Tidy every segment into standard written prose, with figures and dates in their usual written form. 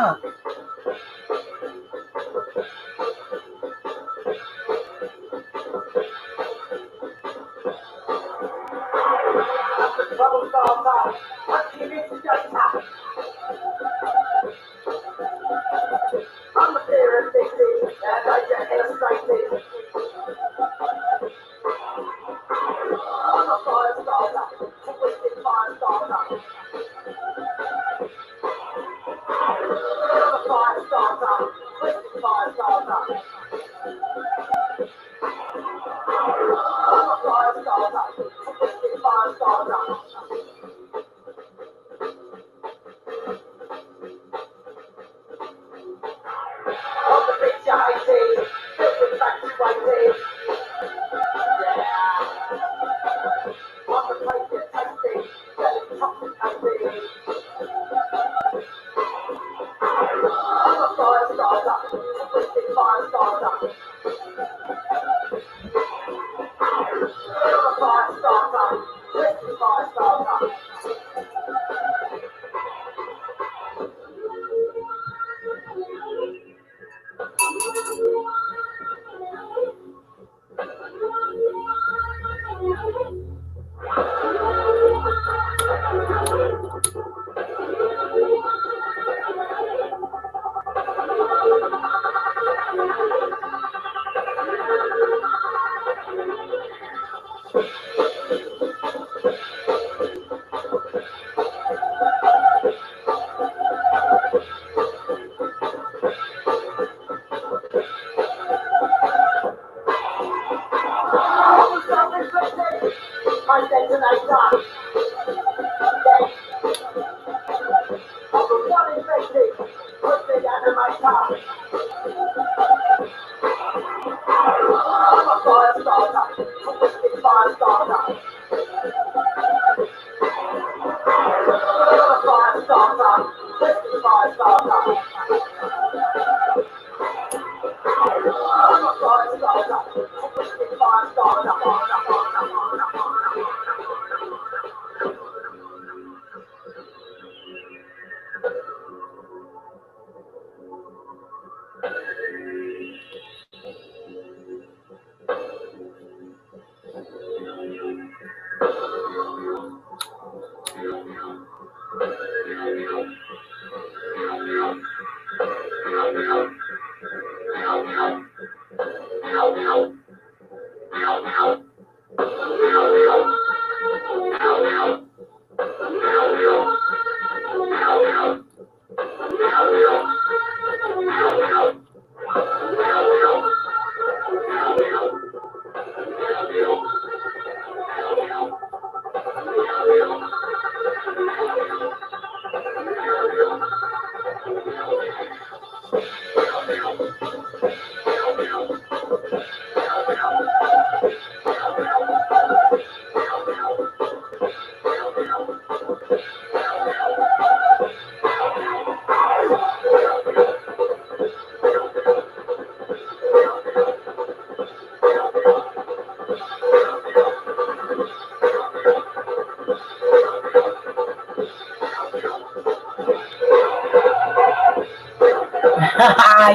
up.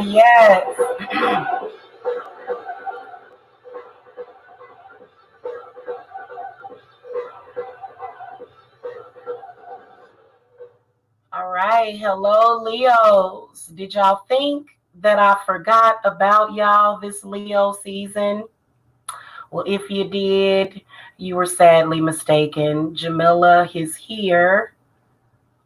Yes. All right. Hello, Leos. Did y'all think that I forgot about y'all this Leo season? Well, if you did, you were sadly mistaken. Jamila is here,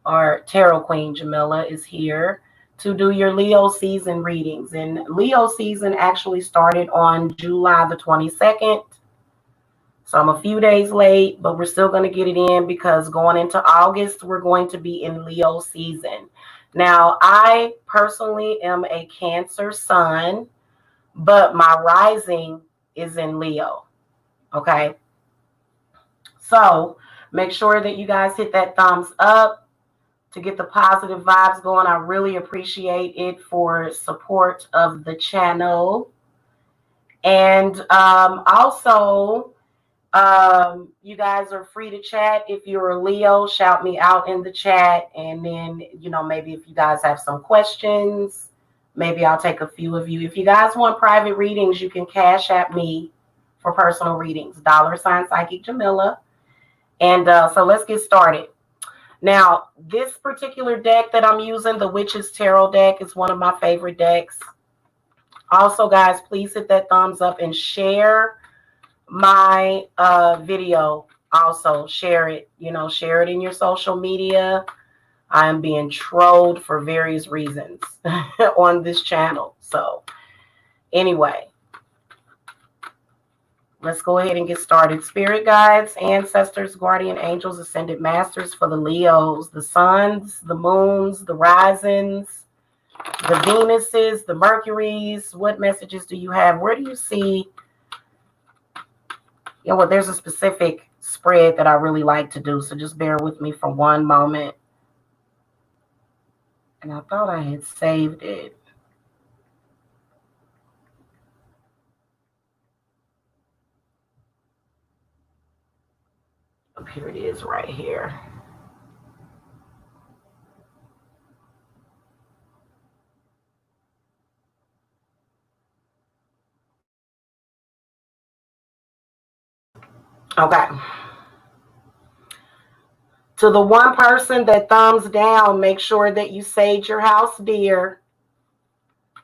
or Tarot Queen Jamila is here to do your Leo season readings. And Leo season actually started on July the 22nd. So I'm a few days late, but we're still going to get it in because going into August, we're going to be in Leo season. Now, I personally am a Cancer sun, but my rising is in Leo. Okay. So make sure that you guys hit that thumbs up to get the positive vibes going. I really appreciate it for support of the channel. And also, You guys are free to chat. If you're a Leo, shout me out in the chat. And then, maybe if you guys have some questions, maybe I'll take a few of you. If you guys want private readings, you can cash at me for personal readings, $ Psychic Jamila. And so let's get started. Now, this particular deck that I'm using, the Witch's Tarot deck, is one of my favorite decks. Also, guys, please hit that thumbs up and share my video. Also share it, share it in your social media. I am being trolled for various reasons on this channel. So anyway, let's go ahead and get started. Spirit guides, ancestors, guardian angels, ascended masters for the Leos, the suns, the moons, the risings, the Venuses, the Mercuries. What messages do you have? Where do you see? Well, there's a specific spread that I really like to do, so just bear with me for one moment. And I thought I had saved it. Oh, here it is right here. Okay. To the one person that thumbs down, make sure that you sage your house, dear.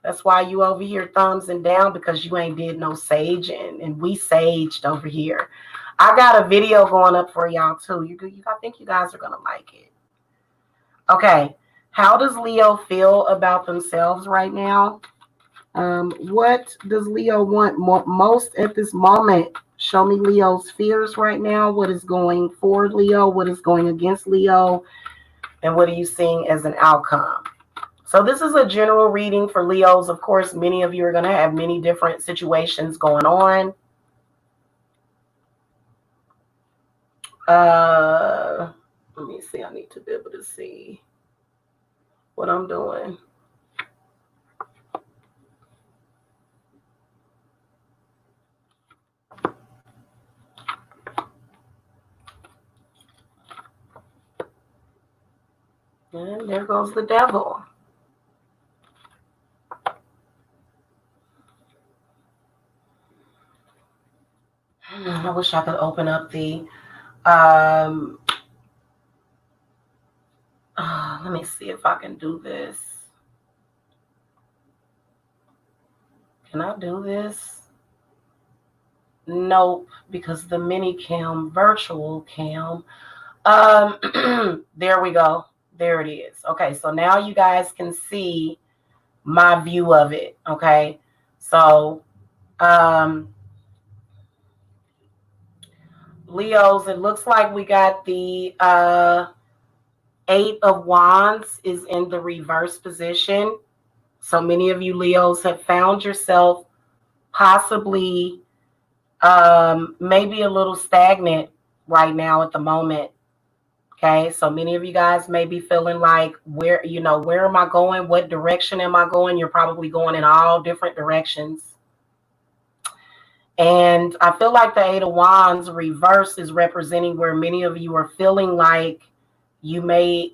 That's why you over here thumbsing down, because you ain't did no saging, and we saged over here. I got a video going up for y'all too. I think you guys are gonna like it. Okay, how does Leo feel about themselves right now? What does Leo want most at this moment? Show me Leo's fears right now. What is going for Leo? What is going against Leo? And what are you seeing as an outcome? So this is a general reading for Leos. Of course, many of you are going to have many different situations going on. Let me see. I need to be able to see what I'm doing. And there goes the devil. I wish I could open up the let me see if I can do this. Can I do this? Nope, because the mini cam, virtual cam. There we go. There it is. Okay, so now you guys can see my view of it. Okay, so Leos, it looks like we got the 8 of Wands is in the reverse position. So many of you Leos have found yourself possibly maybe a little stagnant right now at the moment. Okay, so many of you guys may be feeling like, where am I going? What direction am I going? You're probably going in all different directions. And I feel like the 8 of Wands reverse is representing where many of you are feeling like you may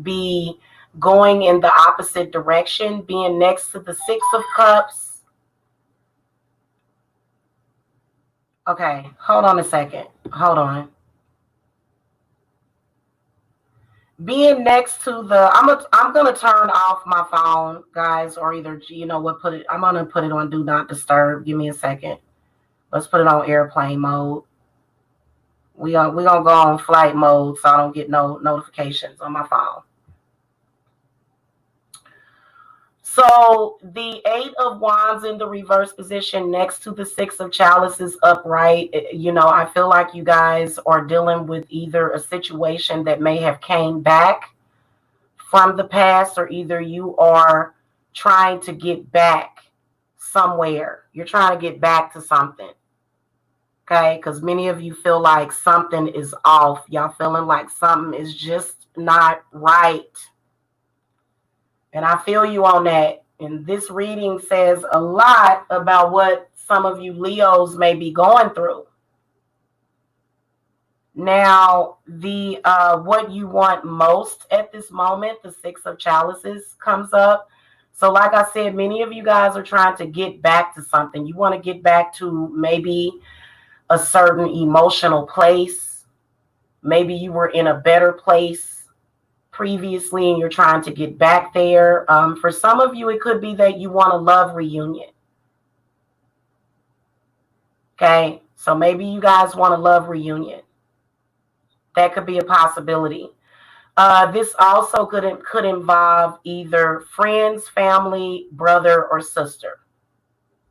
be going in the opposite direction, being next to the 6 of Cups. Okay, hold on a second. Hold on. Being next to the, I'm gonna turn off my phone, guys, or either I'm gonna put it on do not disturb. Give me a second. Let's put it on airplane mode. We gonna go on flight mode so I don't get no notifications on my phone. So the 8 of Wands in the reverse position next to the 6 of Chalices upright. I feel like you guys are dealing with either a situation that may have came back from the past, or either you are trying to get back somewhere. You're trying to get back to something. Okay, because many of you feel like something is off. Y'all feeling like something is just not right. And I feel you on that. And this reading says a lot about what some of you Leos may be going through. Now, the what you want most at this moment, the Six of Chalices comes up. So, like I said, many of you guys are trying to get back to something. You want to get back to maybe a certain emotional place. Maybe you were in a better place previously and you're trying to get back there. For some of you, it could be that you want a love reunion. Okay, so maybe you guys want a love reunion. That could be a possibility. This also could involve either friends, family, brother, or sister.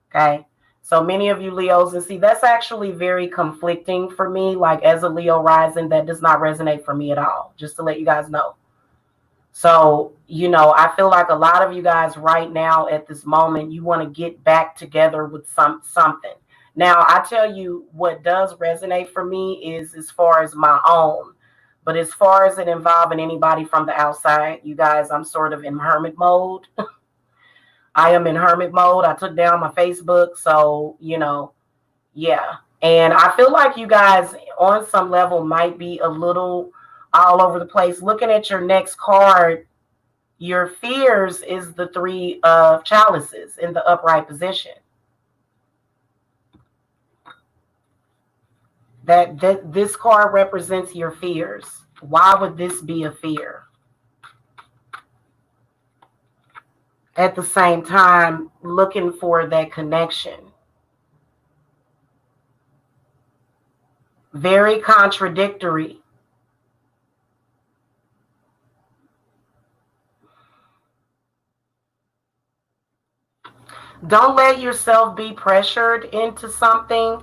Okay. So many of you Leos, and see, that's actually very conflicting for me. Like as a Leo rising, that does not resonate for me at all, just to let you guys know. So, I feel like a lot of you guys right now at this moment, you want to get back together with something. Now, I tell you what does resonate for me is as far as my own. But as far as it involving anybody from the outside, you guys, I'm sort of in hermit mode. I am in hermit mode. I took down my Facebook. So, yeah. And I feel like you guys on some level might be a little all over the place. Looking at your next card, your fears is the Three of Chalices in the upright position. That this card represents your fears. Why would this be a fear? At the same time, looking for that connection. Very contradictory. Don't let yourself be pressured into something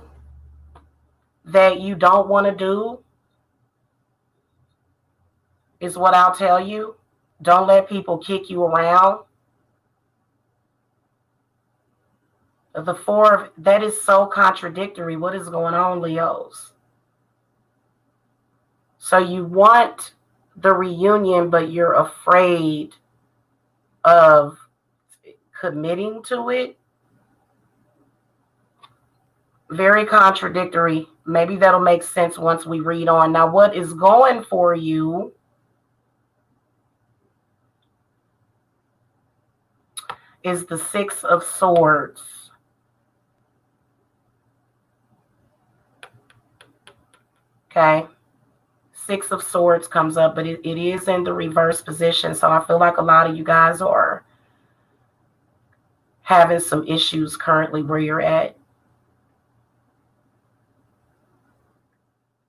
that you don't want to do, is what I'll tell you. Don't let people kick you around. The Four of, that is so contradictory. What is going on, Leos? So you want the reunion, but you're afraid of committing to it. Very contradictory. Maybe that'll make sense once we read on. Now, what is going for you is the Six of Swords. Okay. Six of Swords comes up, but it is in the reverse position. So I feel like a lot of you guys are having some issues currently where you're at.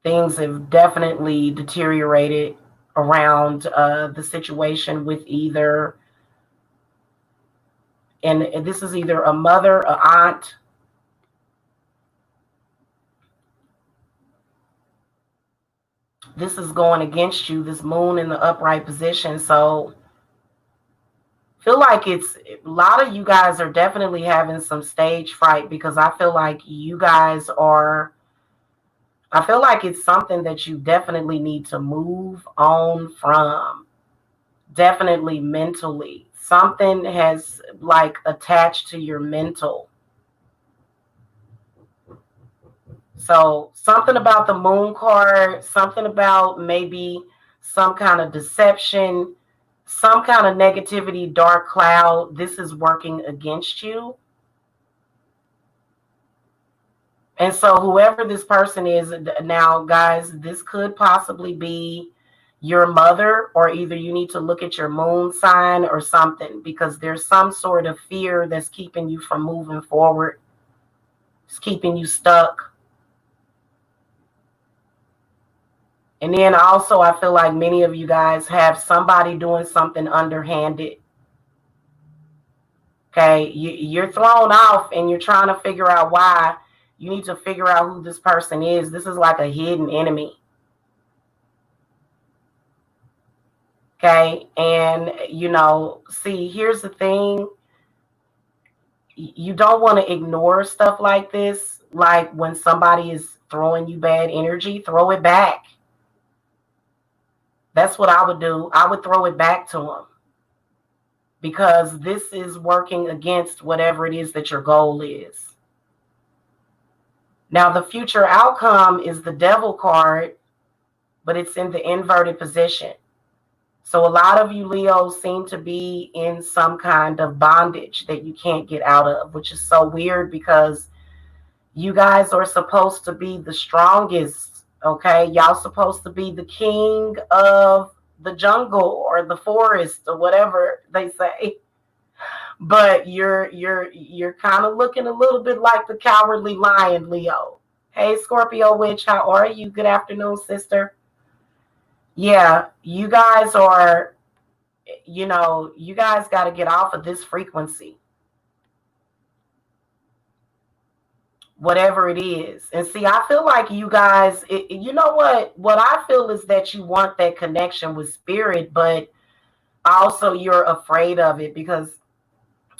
Things have definitely deteriorated around the situation with either, and this is either a mother, an aunt, this is going against you, this moon in the upright position. So feel like it's a lot of you guys are definitely having some stage fright, because I feel like you guys are, I feel like it's something that you definitely need to move on from. Definitely mentally. Something has like attached to your mental. So something about the moon card, something about maybe some kind of deception, some kind of negativity, dark cloud. This is working against you. And so whoever this person is now, guys, this could possibly be your mother, or either you need to look at your moon sign or something, because there's some sort of fear that's keeping you from moving forward. It's keeping you stuck. And then also, I feel like many of you guys have somebody doing something underhanded. Okay, you're thrown off and you're trying to figure out why. You need to figure out who this person is. This is like a hidden enemy. Okay, and see, here's the thing. You don't want to ignore stuff like this. Like when somebody is throwing you bad energy, throw it back. That's what I would do. I would throw it back to them, because this is working against whatever it is that your goal is. Now, the future outcome is the Devil card. but it's in the inverted position. So a lot of you Leos seem to be in some kind of bondage that you can't get out of, which is so weird because you guys are supposed to be the strongest, okay? Y'all supposed to be the king of the jungle or the forest or whatever they say. But you're kind of looking a little bit like the cowardly lion, Leo. Hey, Scorpio witch, how are you? Good afternoon, sister. Yeah, you guys are, you guys got to get off of this frequency, whatever it is. And see, I feel like you guys, you know what I feel is that you want that connection with spirit, but also you're afraid of it because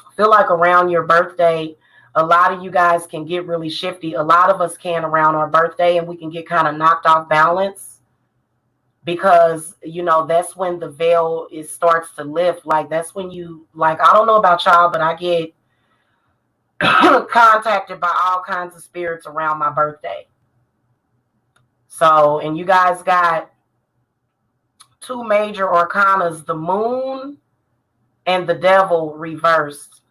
I feel like around your birthday, a lot of you guys can get really shifty. A lot of us can around our birthday, and we can get kind of knocked off balance because that's when the veil starts to lift. Like that's when you, like, I don't know about y'all, but I get contacted by all kinds of spirits around my birthday. So, and you guys got two major arcanas, the moon and the devil reversed,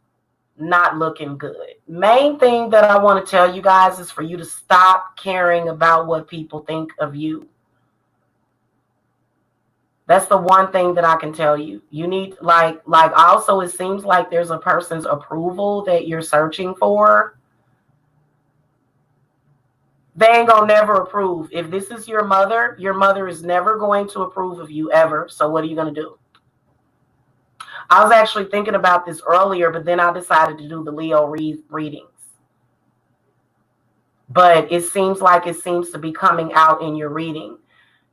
not looking good. Main thing that I want to tell you guys is for you to stop caring about what people think of you. That's the one thing that I can tell you. You need, like also it seems like there's a person's approval that you're searching for. They ain't gonna never approve. If this is your mother is never going to approve of you ever. So what are you gonna do? I was actually thinking about this earlier, but then I decided to do the Leo readings. But it seems to be coming out in your reading.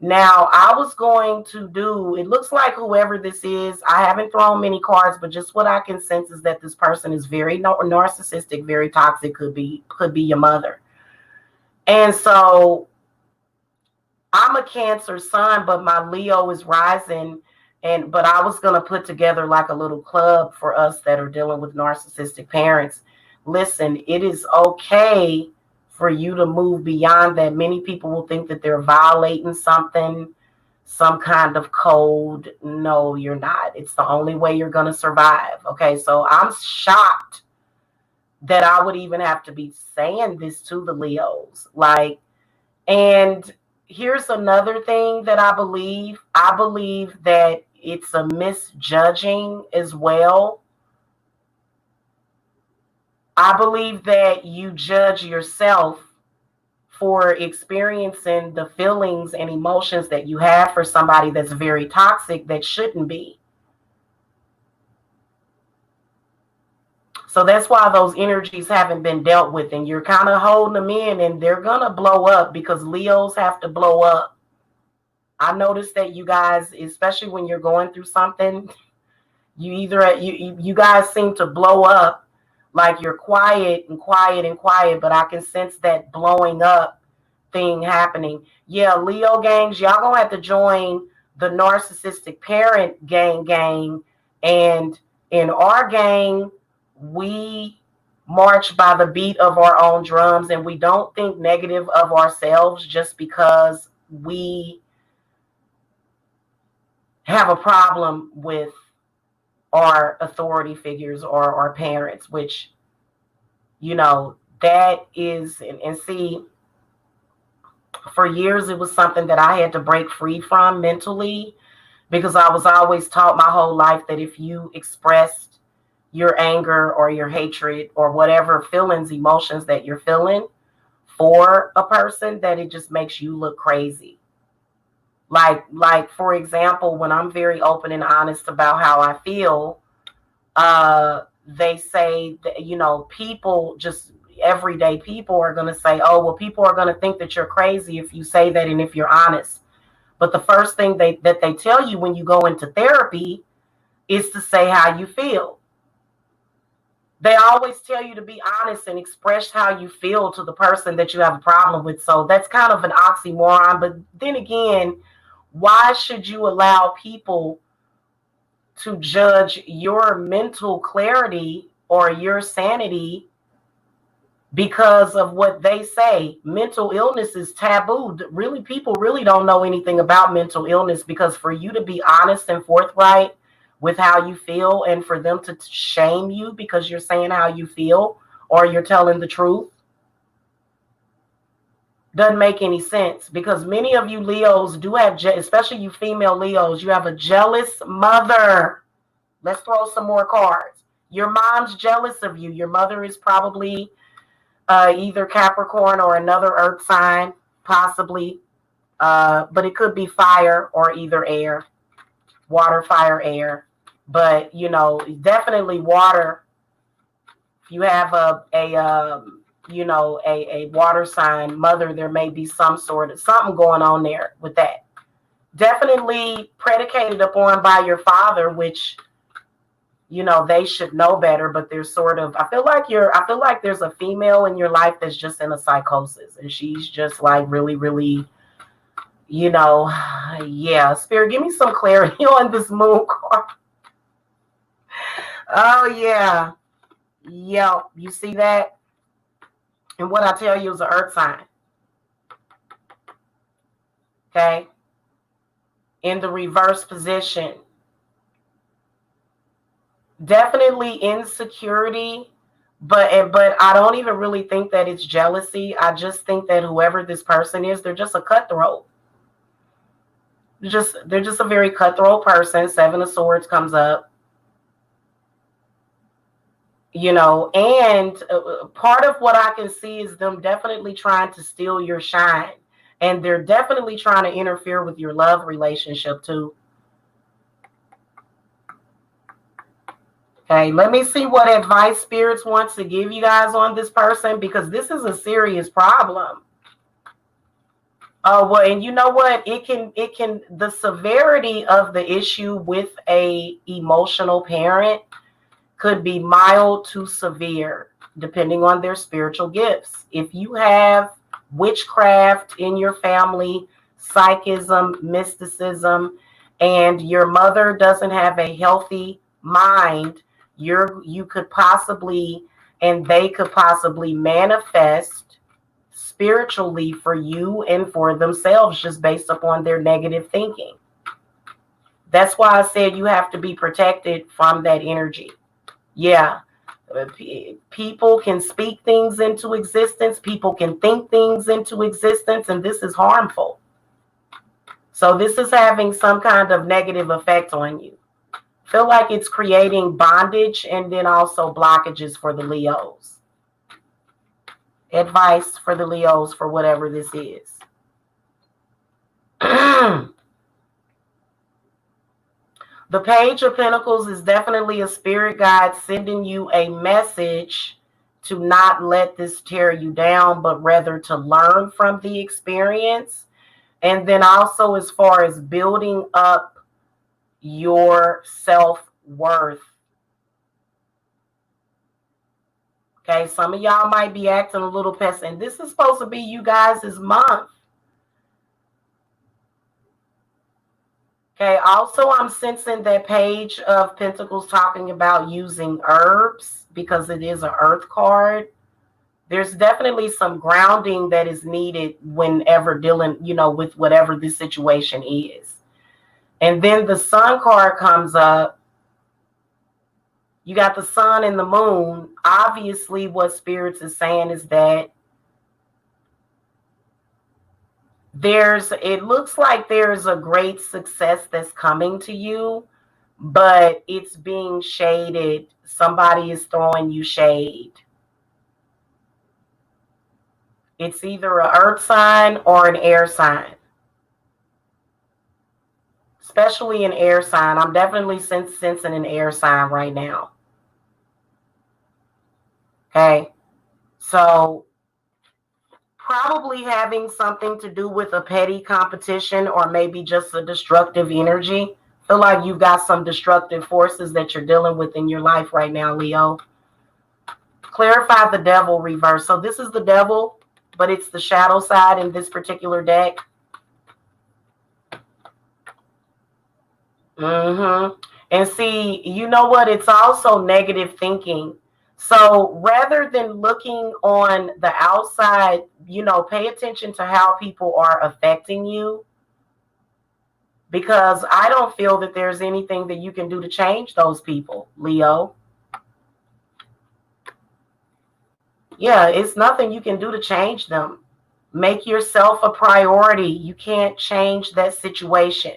Now, I was going to do, it looks like whoever this is, I haven't thrown many cards, but just what I can sense is that this person is very narcissistic, very toxic, could be your mother. And so I'm a Cancer sun, but my Leo is rising. But I was going to put together like a little club for us that are dealing with narcissistic parents. Listen, it is okay for you to move beyond that. Many people will think that they're violating something, some kind of code. No, you're not. It's the only way you're going to survive. Okay, so I'm shocked that I would even have to be saying this to the Leos. Like, and here's another thing that I believe. I believe that it's a misjudging as well. I believe that you judge yourself for experiencing the feelings and emotions that you have for somebody that's very toxic that shouldn't be. So that's why those energies haven't been dealt with, and you're kind of holding them in, and they're going to blow up because Leos have to blow up. I noticed that you guys, especially when you're going through something, you guys seem to blow up. Like you're quiet, but I can sense that blowing up thing happening. Yeah, Leo gangs, y'all gonna have to join the narcissistic parent gang. And in our gang, we march by the beat of our own drums, and we don't think negative of ourselves just because we have a problem with our authority figures or our parents, which, that is, and see, for years it was something that I had to break free from mentally, because I was always taught my whole life that if you expressed your anger or your hatred or whatever feelings, emotions that you're feeling for a person, that it just makes you look crazy. Like for example, when I'm very open and honest about how I feel, they say that, people, just everyday people, are going to say, oh, well, people are going to think that you're crazy if you say that and if you're honest. But the first thing that they tell you when you go into therapy is to say how you feel. They always tell you to be honest and express how you feel to the person that you have a problem with. So that's kind of an oxymoron. But then again, why should you allow people to judge your mental clarity or your sanity because of what they say. Mental illness is taboo. Really, people really don't know anything about mental illness, because for you to be honest and forthright with how you feel, and for them to shame you because you're saying how you feel or you're telling the truth, doesn't make any sense. Because many of you Leos do have, especially you female Leos, you have a jealous mother. Let's throw some more cards. Your mom's jealous of you. Your mother is probably either Capricorn or another earth sign, possibly. But it could be fire or either air, water, fire, air. But, definitely water. If you have a water sign mother, there may be some sort of something going on there with that. Definitely predicated upon by your father, which, they should know better, but they're sort of, I feel like there's a female in your life that's just in a psychosis, and she's just like really, really, yeah. Spirit, give me some clarity on this moon card. Oh, yeah. Yep. You see that? And what I tell you is an earth sign. Okay. In the reverse position. Definitely insecurity, but I don't even really think that it's jealousy. I just think that whoever this person is, they're just a cutthroat. They're just a very cutthroat person. Seven of Swords comes up. And part of what I can see is them definitely trying to steal your shine. And they're definitely trying to interfere with your love relationship too. Okay, let me see what advice spirits wants to give you guys on this person, because this is a serious problem. Oh, well, and you know what? The severity of the issue with a emotional parent could be mild to severe, depending on their spiritual gifts. If you have witchcraft in your family, psychism, mysticism, and your mother doesn't have a healthy mind, you could possibly, and they could possibly manifest spiritually for you and for themselves, just based upon their negative thinking. That's why I said you have to be protected from that energy. Yeah. People can speak things into existence. People can think things into existence, and this is harmful. So this is having some kind of negative effect on you. Feel like it's creating bondage and then also blockages for the Leos. Advice for the Leos for whatever this is. The Page of Pentacles is definitely a spirit guide sending you a message to not let this tear you down, but rather to learn from the experience. And then also as far as building up your self-worth. Okay, some of y'all might be acting a little pessimistic, and this is supposed to be you guys' month. Okay, also I'm sensing that Page of Pentacles talking about using herbs, because it is an earth card. There's definitely some grounding that is needed whenever dealing, with whatever this situation is. And then the Sun card comes up. You got the sun and the moon. Obviously, what Spirits is saying is that it looks like there's a great success that's coming to you, but it's being shaded. Somebody is throwing you shade. It's either an earth sign or an air sign. Especially an air sign. I'm definitely sensing an air sign right now. Okay. So probably having something to do with a petty competition, or maybe just a destructive energy. Feel like you've got some destructive forces that you're dealing with in your life right now, Leo. Clarify the Devil reverse. So this is the Devil, but it's the shadow side in this particular deck. And see, you know what? It's also negative thinking. So rather than looking on the outside, pay attention to how people are affecting you, because I don't feel that there's anything that you can do to change those people, Leo. Yeah, it's nothing you can do to change them. Make yourself a priority. You can't change that situation.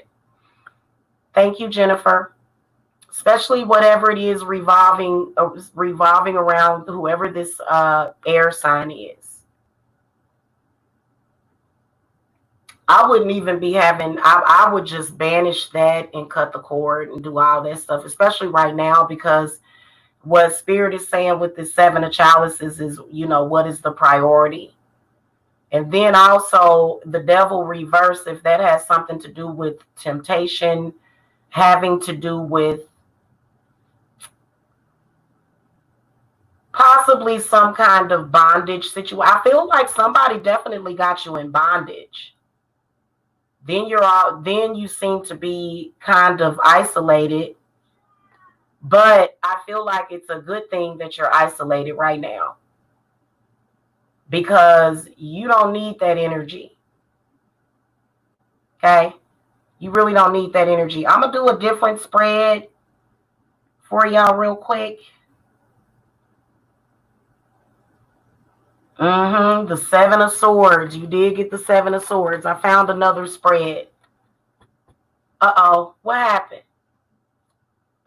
Thank you, Jennifer. Especially whatever it is revolving around whoever this air sign is. I wouldn't even be having, I would just banish that and cut the cord and do all that stuff, especially right now, because what Spirit is saying with the Seven of Chalices is, what is the priority? And then also the Devil reverse, if that has something to do with temptation, having to do with possibly some kind of bondage situation. I feel like somebody definitely got you in bondage. Then you seem to be kind of isolated. But I feel like it's a good thing that you're isolated right now, because you don't need that energy. Okay? You really don't need that energy. I'm going to do a different spread for y'all real quick. The Seven of Swords. You did get the Seven of Swords. I found another spread. Uh-oh. What happened?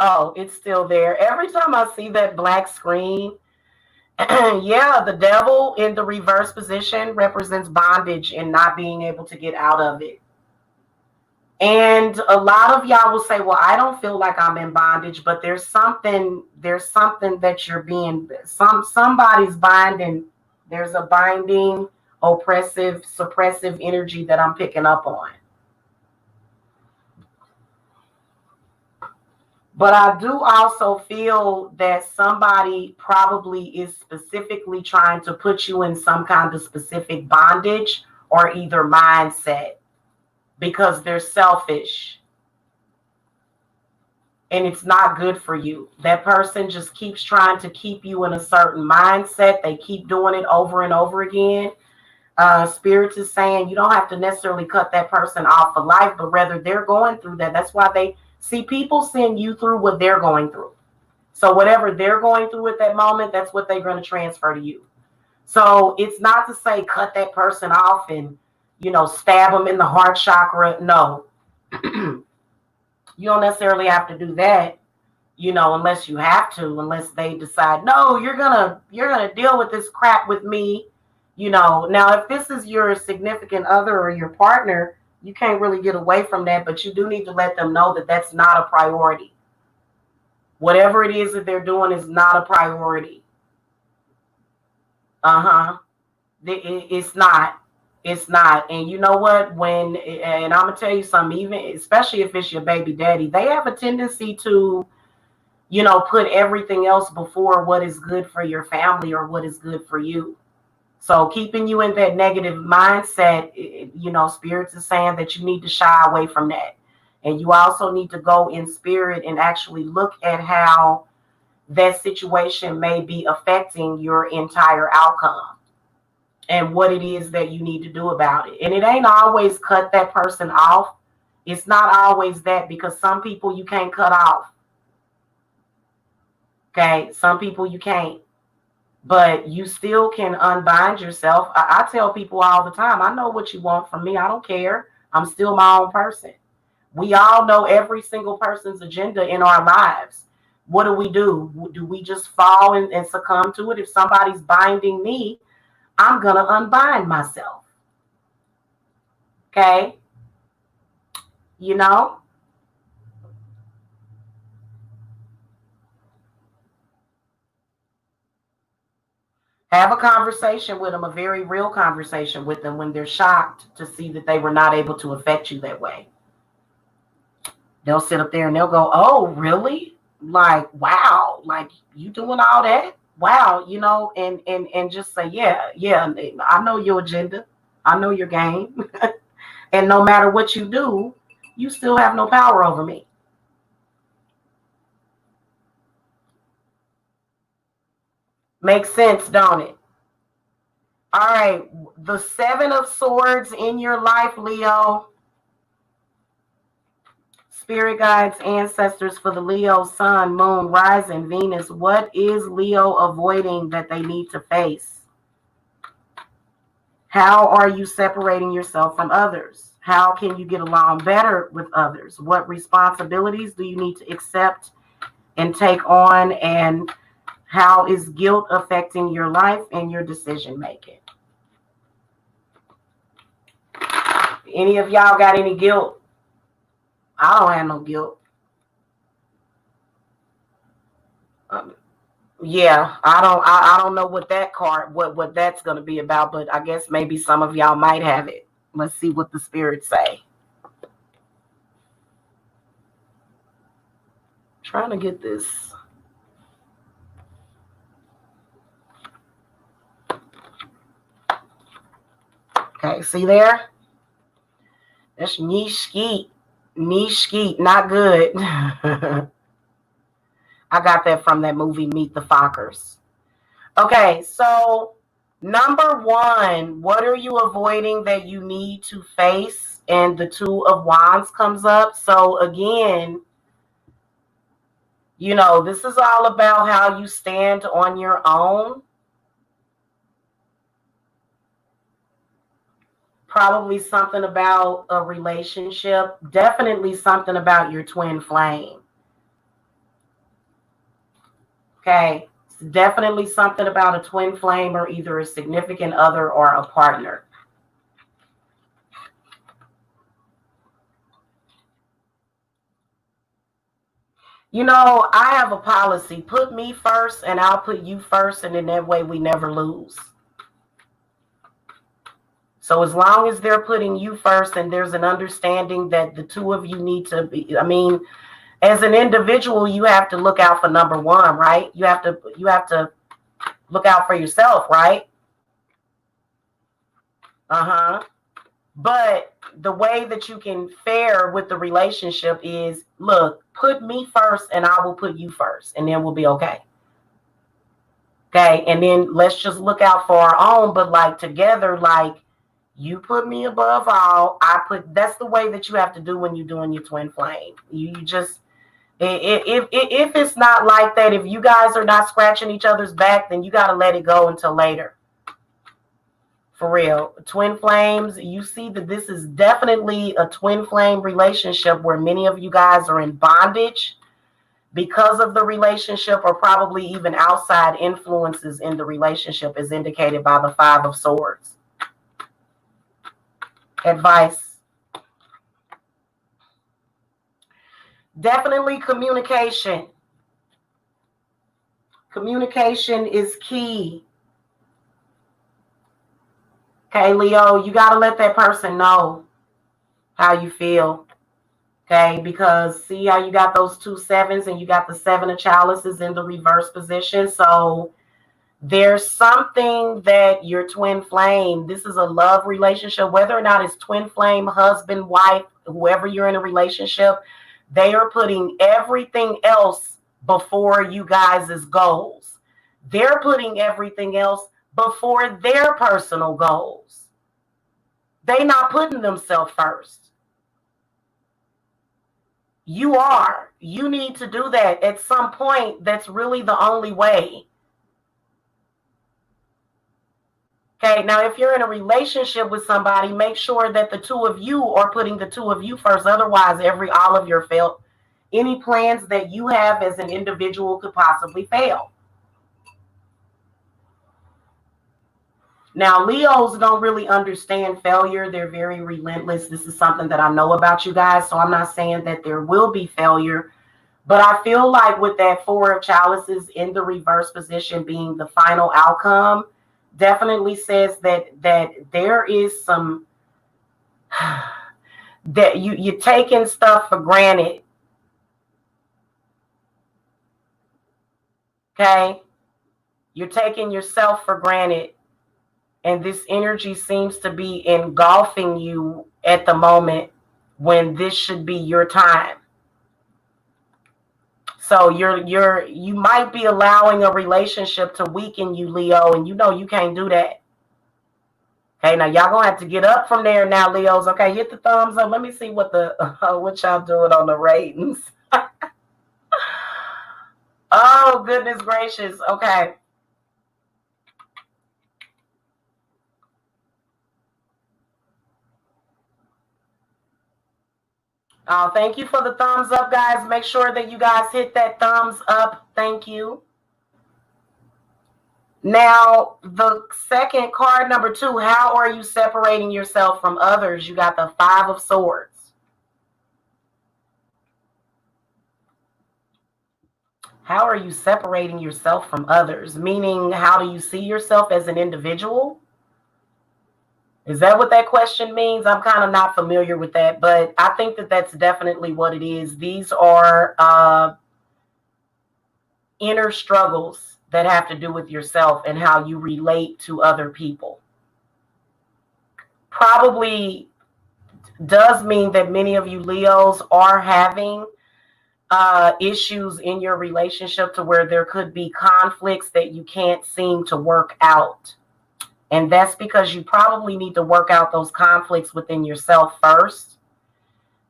Oh, it's still there. Every time I see that black screen, yeah, the Devil in the reverse position represents bondage and not being able to get out of it. And a lot of y'all will say, well, I don't feel like I'm in bondage, but there's something that you're being, somebody's binding. There's a binding, oppressive, suppressive energy that I'm picking up on. But I do also feel that somebody probably is specifically trying to put you in some kind of specific bondage or either mindset, because they're selfish and it's not good for you. That person just keeps trying to keep you in a certain mindset. They keep doing it over and over again. Spirit is saying you don't have to necessarily cut that person off for life, but rather they're going through that. That's why they see people send you through what they're going through. So whatever they're going through at that moment, that's what they're going to transfer to you. So it's not to say cut that person off and, stab them in the heart chakra. No, you don't necessarily have to do that, unless you have to, unless they decide, no, you're gonna deal with this crap with me. Now if this is your significant other or your partner, you can't really get away from that, but you do need to let them know that that's not a priority. Whatever it is that they're doing is not a priority. It's not. It's not. And you know what? And I'm going to tell you something, even especially if it's your baby daddy, they have a tendency to, put everything else before what is good for your family or what is good for you. So keeping you in that negative mindset, Spirits is saying that you need to shy away from that. And you also need to go in spirit and actually look at how that situation may be affecting your entire outcome and what it is that you need to do about it. And it ain't always cut that person off. It's not always that, because some people you can't cut off. Okay, some people you can't. But you still can unbind yourself. I tell people all the time, I know what you want from me. I don't care. I'm still my own person. We all know every single person's agenda in our lives. What do? Do we just fall and succumb to it? If somebody's binding me, I'm going to unbind myself. Okay? Have a conversation with them, a very real conversation with them when they're shocked to see that they were not able to affect you that way. They'll sit up there and they'll go, oh, really? Like, wow, like you doing all that? Wow, and just say, yeah, I know your agenda. I know your game. And no matter what you do, you still have no power over me. Makes sense, don't it? All right, the Seven of Swords in your life, Leo. Spirit guides, ancestors for the Leo, Sun, Moon, Rising, Venus. What is Leo avoiding that they need to face? How are you separating yourself from others? How can you get along better with others? What responsibilities do you need to accept and take on? And how is guilt affecting your life and your decision making? Any of y'all got any guilt? I don't have no guilt. Yeah, I don't know what that card, what that's going to be about, but I guess maybe some of y'all might have it. Let's see what the spirits say. Trying to get this. Okay, see there? That's niche skeet, not good. I got that from that movie Meet the Fockers. Okay, so number one, what are you avoiding that you need to face? And the Two of Wands comes up. So again, you know, this is all about how you stand on your own. Probably something about a relationship. Definitely something about your twin flame. Okay. It's definitely something about a twin flame or either a significant other or a partner. You know, I have a policy. Put me first and I'll put you first, and in that way we never lose. So as long as they're putting you first and there's an understanding that the two of you need to be, I mean, as an individual, you have to look out for number one, right? You have to look out for yourself, right? But the way that you can fare with the relationship is, look, put me first and I will put you first, and then we'll be okay. Okay, and then let's just look out for our own, but like together, like you put me above all, that's the way that you have to do when you're doing your twin flame. You just, if it's not like that, if you guys are not scratching each other's back, then you got to let it go until later. For real. Twin flames, you see that this is definitely a twin flame relationship where many of you guys are in bondage because of the relationship, or probably even outside influences in the relationship, as indicated by the Five of Swords. Advice. Definitely communication. Communication is key. Okay, Leo, you got to let that person know how you feel. Okay, because see how you got those 2 sevens and you got the 7 of chalices in the reverse position. So there's something that your twin flame, this is a love relationship, whether or not it's twin flame, husband, wife, whoever you're in a relationship, they are putting everything else before you guys' goals. They're putting everything else before their personal goals. They're not putting themselves first. You are. You need to do that at some point. That's really the only way. Okay, now if you're in a relationship with somebody, make sure that the two of you are putting the two of you first. Otherwise, all of your any plans that you have as an individual could possibly fail. Now, Leos don't really understand failure. They're very relentless. This is something that I know about you guys. So I'm not saying that there will be failure. But I feel like with that 4 of chalices in the reverse position being the final outcome, definitely says that there is some that you're taking stuff for granted. Okay, you're taking yourself for granted, and this energy seems to be engulfing you at the moment when this should be your time. So you might be allowing a relationship to weaken you, Leo, and you know you can't do that. Okay, now y'all gonna have to get up from there now, Leos. Okay, hit the thumbs up. Let me see what the what y'all doing on the ratings. Oh, goodness gracious. Okay. Thank you for the thumbs up, guys. Make sure that you guys hit that thumbs up. Thank you. Now, the second card, number 2, how are you separating yourself from others? You got the 5 of Swords. How are you separating yourself from others? Meaning, how do you see yourself as an individual? Is that what that question means? I'm kind of not familiar with that, but I think that that's definitely what it is. These are inner struggles that have to do with yourself and how you relate to other people. Probably does mean that many of you Leos are having issues in your relationship to where there could be conflicts that you can't seem to work out. And that's because you probably need to work out those conflicts within yourself first.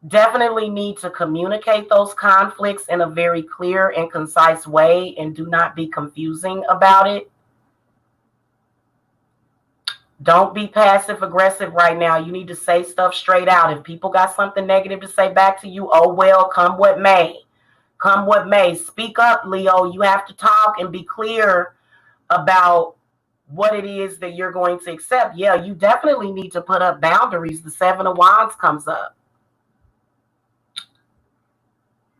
Definitely need to communicate those conflicts in a very clear and concise way, and do not be confusing about it. Don't be passive aggressive right now. You need to say stuff straight out. If people got something negative to say back to you, oh well, come what may. Come what may. Speak up, Leo. You have to talk and be clear about what it is that you're going to accept. Yeah, you definitely need to put up boundaries. The 7 of Wands comes up.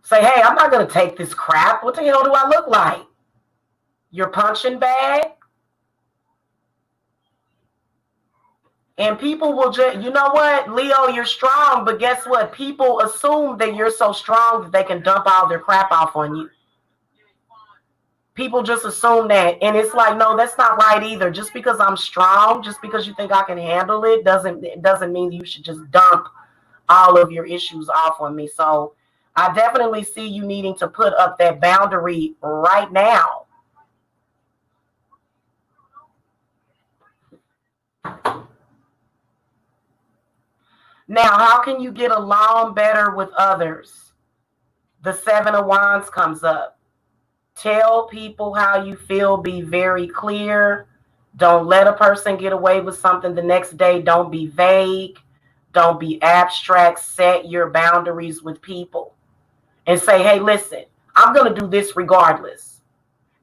Say, hey, I'm not going to take this crap. What the hell do I look like? Your punching bag? And people will just, you know what, Leo, you're strong, but guess what? People assume that you're so strong that they can dump all their crap off on you. People just assume that. And it's like, no, that's not right either. Just because I'm strong, just because you think I can handle it, doesn't mean you should just dump all of your issues off on me. So I definitely see you needing to put up that boundary right now. Now, how can you get along better with others? The 7 of Wands comes up. Tell people how you feel. Be very clear. Don't let a person get away with something the next day. Don't be vague. Don't be abstract. Set your boundaries with people and say, hey, listen, I'm going to do this regardless.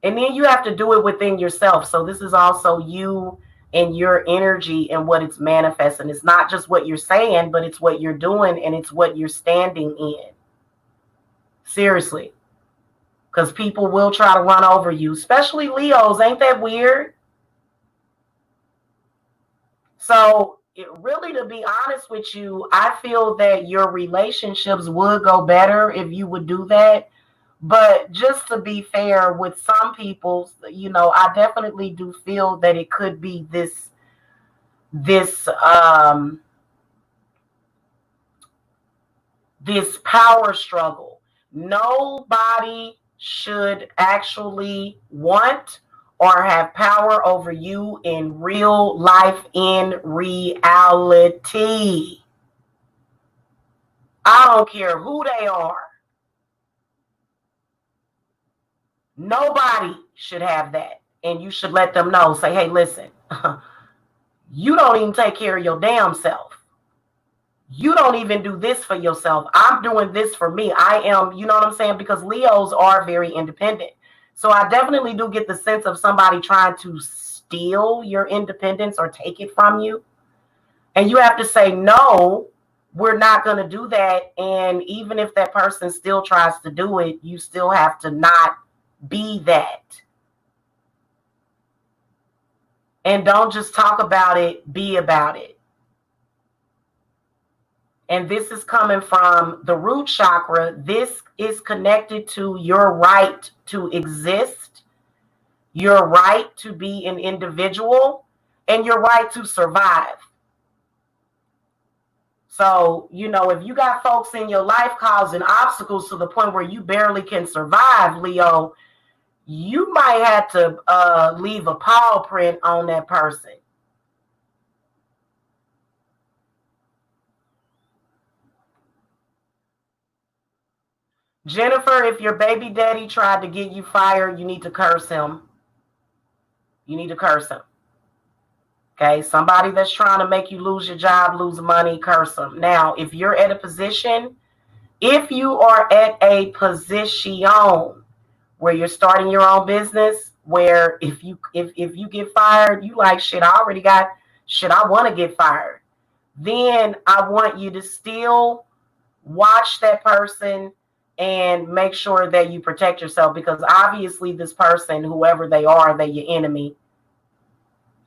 And then you have to do it within yourself. So this is also you and your energy and what it's manifesting. It's not just what you're saying, but it's what you're doing and it's what you're standing in. Seriously. Because people will try to run over you, especially Leos. Ain't that weird? So really, to be honest with you, I feel that your relationships would go better if you would do that. But just to be fair with some people, you know, I definitely do feel that it could be this power struggle. Nobody should actually want or have power over you in real life, in reality. I don't care who they are. Nobody should have that. And you should let them know. Say, hey, listen, you don't even take care of your damn self. You don't even do this for yourself. I'm doing this for me. I am, you know what I'm saying? Because Leos are very independent. So I definitely do get the sense of somebody trying to steal your independence or take it from you. And you have to say, no, we're not going to do that. And even if that person still tries to do it, you still have to not be that. And don't just talk about it, be about it. And this is coming from the root chakra. This is connected to your right to exist, your right to be an individual, and your right to survive. So, if you got folks in your life causing obstacles to the point where you barely can survive, Leo, you might have to leave a paw print on that person. Jennifer, if your baby daddy tried to get you fired, you need to curse him. You need to curse him. Okay, somebody that's trying to make you lose your job, lose money, curse them. Now, if you're at a position, if you are at a position where you're starting your own business, where if you get fired, you like, shit, I already got shit, I want to get fired. Then I want you to still watch that person and make sure that you protect yourself, because obviously this person, whoever they are, they're your enemy.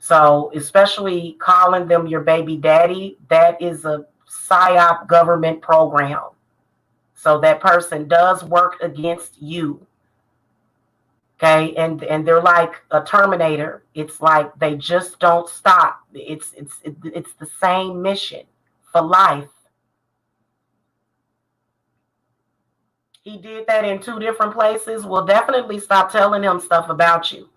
So especially calling them your baby daddy, that is a PSYOP government program. So that person does work against you. Okay, and they're like a Terminator. It's like they just don't stop. It's the same mission for life. He did that in 2 different places. Well, definitely stop telling him stuff about you.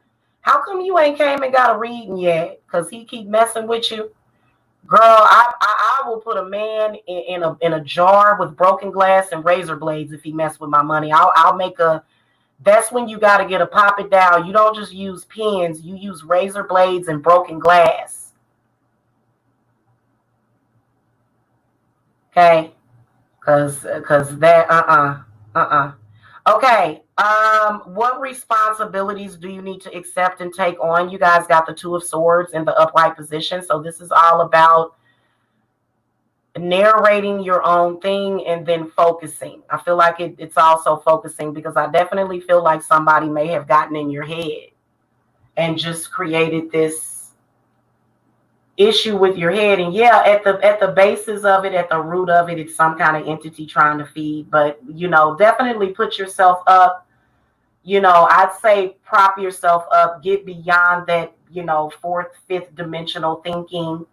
How come you ain't came and got a reading yet? Because he keep messing with you. Girl, I will put a man in a jar with broken glass and razor blades if he mess with my money. I'll make a. That's when you got to get a pop it down. You don't just use pens. You use razor blades and broken glass. Okay, because that Okay. What responsibilities do you need to accept and take on? You guys got the 2 of Swords in the upright position. So this is all about narrating your own thing and then focusing. I feel like it's also focusing, because I definitely feel like somebody may have gotten in your head and just created this issue with your head. And yeah, at the basis of it, at the root of it, it's some kind of entity trying to feed. But definitely put yourself up. I'd say prop yourself up, get beyond that 4th, 5th dimensional thinking.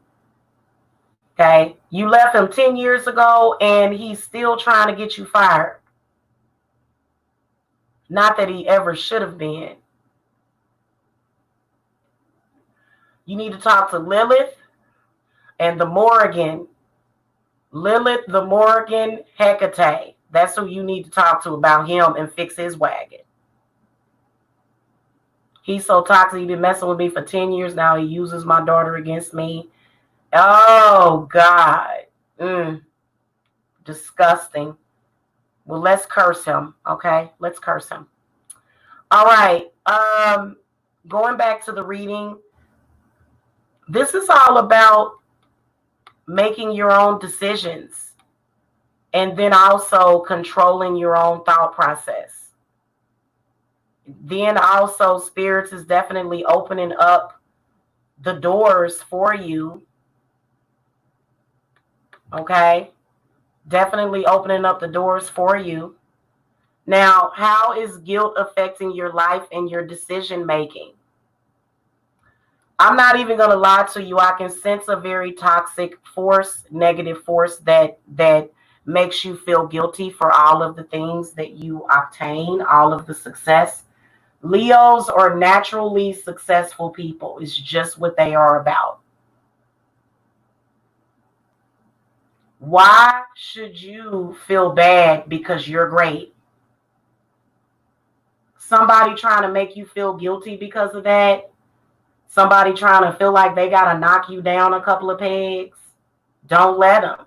Okay, you left him 10 years ago and he's still trying to get you fired. Not that he ever should have been. You need to talk to Lilith and the Morrigan. Lilith, the Morrigan, Hecate. That's who you need to talk to about him and fix his wagon. He's so toxic. He's been messing with me for 10 years now. He uses my daughter against me. Oh, God. Disgusting. Well, let's curse him, okay? Let's curse him. All right. Going back to the reading. This is all about making your own decisions and then also controlling your own thought process. Then also, Spirits is definitely opening up the doors for you. Okay? Definitely opening up the doors for you. Now, how is guilt affecting your life and your decision making? I'm not even going to lie to you. I can sense a very toxic force, negative force that makes you feel guilty for all of the things that you obtain, all of the success. Leos are naturally successful people. It's just what they are about. Why should you feel bad because you're great? Somebody trying to make you feel guilty because of that? Somebody trying to feel like they got to knock you down a couple of pegs? Don't let them.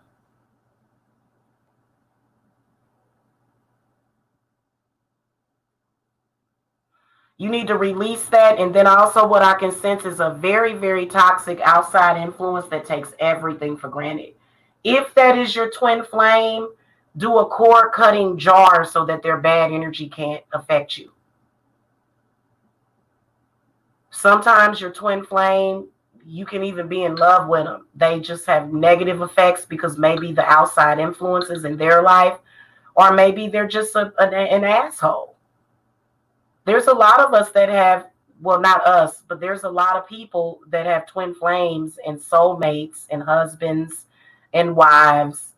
You need to release that. And then also what I can sense is a very, very toxic outside influence that takes everything for granted. If that is your twin flame, do a cord cutting jar so that their bad energy can't affect you. Sometimes your twin flame, you can even be in love with them. They just have negative effects because maybe the outside influences in their life, or maybe they're just an asshole. There's a lot of us that have, well, not us, but there's a lot of people that have twin flames and soulmates and husbands and wives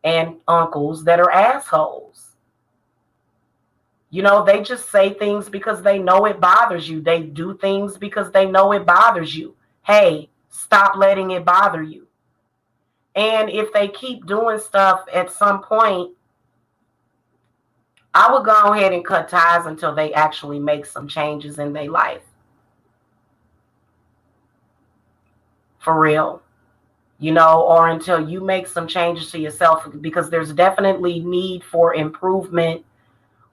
and uncles that are assholes. You know, they just say things because they know it bothers you. They do things because they know it bothers you. Hey, stop letting it bother you. And if they keep doing stuff, at some point, I would go ahead and cut ties until they actually make some changes in their life. For real. You know, or until you make some changes to yourself, because there's definitely need for improvement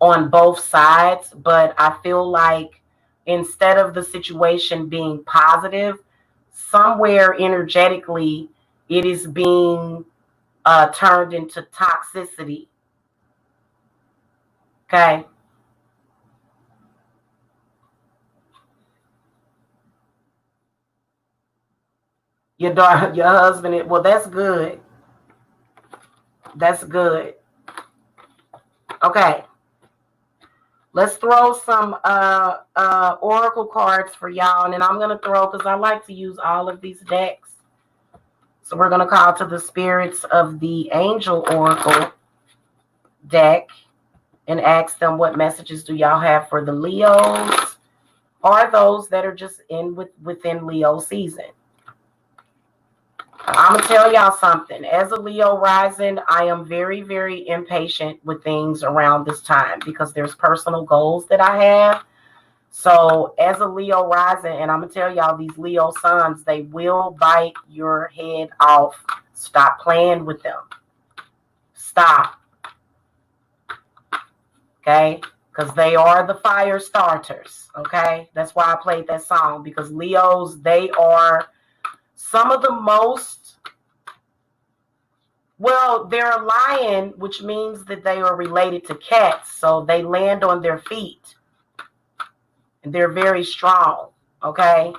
on both sides. But I feel like instead of the situation being positive, somewhere energetically, it is being turned into toxicity. Okay. Your daughter, your husband, well, that's good. That's good. Okay. Let's throw some oracle cards for y'all. And then I'm going to throw, because I like to use all of these decks. So we're going to call to the spirits of the angel oracle deck and ask them what messages do y'all have for the Leos or those that are just within Leo season. I'm going to tell y'all something. As a Leo rising, I am very, very impatient with things around this time because there's personal goals that I have. So as a Leo rising, and I'm going to tell y'all, these Leo suns, they will bite your head off. Stop playing with them. Stop. Okay? Because they are the fire starters. Okay? That's why I played that song. Because Leos, they are some of the most, well, they're a lion, which means that they are related to cats. So they land on their feet. And they're very strong. Okay?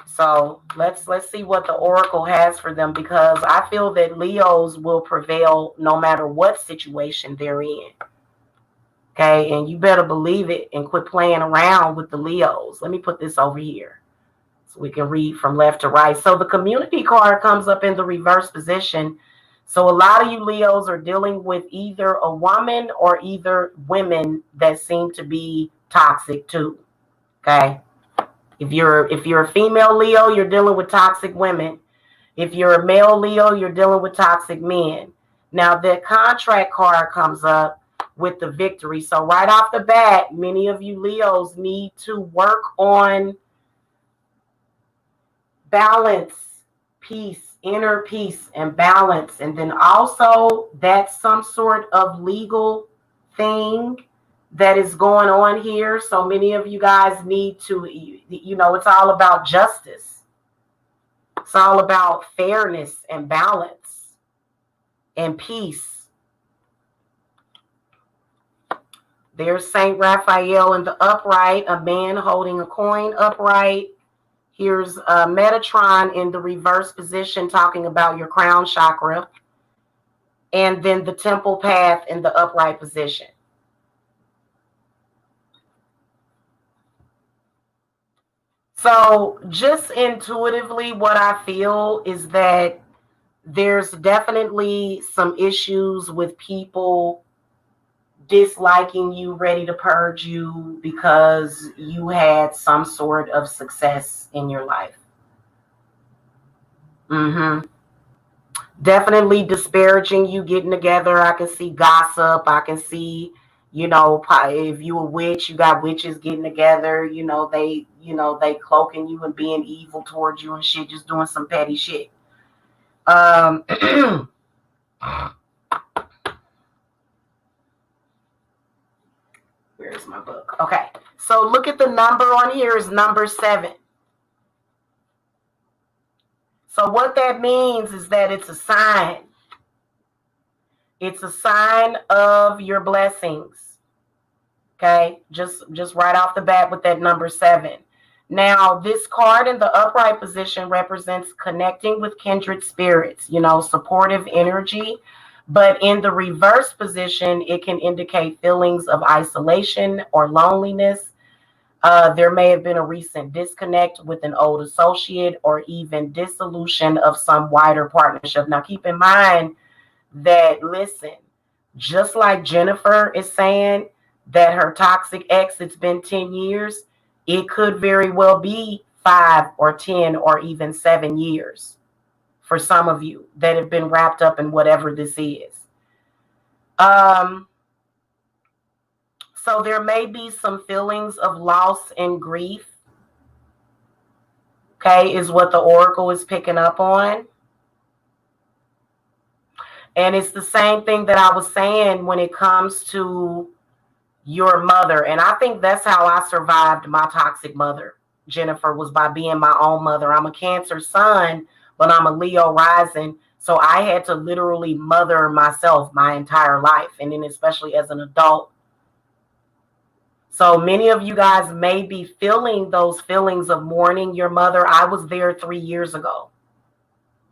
So let's see what the oracle has for them, because I feel that Leos will prevail no matter what situation they're in. Okay? And you better believe it and quit playing around with the Leos. Let me put this over here so we can read from left to right. So the community card comes up in the reverse position. So a lot of you Leos are dealing with either a woman or either women that seem to be toxic too. Okay? If you're a female Leo, you're dealing with toxic women. If you're a male Leo, you're dealing with toxic men. Now the contract card comes up with the victory. So right off the bat, many of you Leos need to work on balance, peace, inner peace and balance. And then also that's some sort of legal thing that is going on here. So many of you guys need to, you know, it's all about justice. It's all about fairness and balance and peace. There's Saint Raphael in the upright, a man holding a coin upright. Here's Metatron in the reverse position talking about your crown chakra. And then the temple path in the upright position. So just intuitively, what I feel is that there's definitely some issues with people disliking you, ready to purge you because you had some sort of success in your life. Definitely disparaging you getting together. I can see gossip. I can see, you know, if you a witch, you got witches getting together. You know, they cloaking you and being evil towards you and shit, just doing some petty shit. Where's my book? Okay, so look at the number on here is number 7. So what that means is that it's a sign. It's a sign of your blessings. Okay, just right off the bat with that number 7. Now, this card in the upright position represents connecting with kindred spirits, you know, supportive energy. But in the reverse position, it can indicate feelings of isolation or loneliness. There may have been a recent disconnect with an old associate or even dissolution of some wider partnership. Now, keep in mind that, listen, just like Jennifer is saying that her toxic ex, it's been 10 years, it could very well be 5 or 10 or even 7 years for some of you that have been wrapped up in whatever this is. So there may be some feelings of loss and grief, okay, is what the oracle is picking up on. And it's the same thing that I was saying when it comes to your mother. And I think that's how I survived my toxic mother, Jennifer, was by being my own mother. I'm a Cancer sun, but I'm a Leo rising. So I had to literally mother myself my entire life. And then especially as an adult. So many of you guys may be feeling those feelings of mourning your mother. I was there 3 years ago.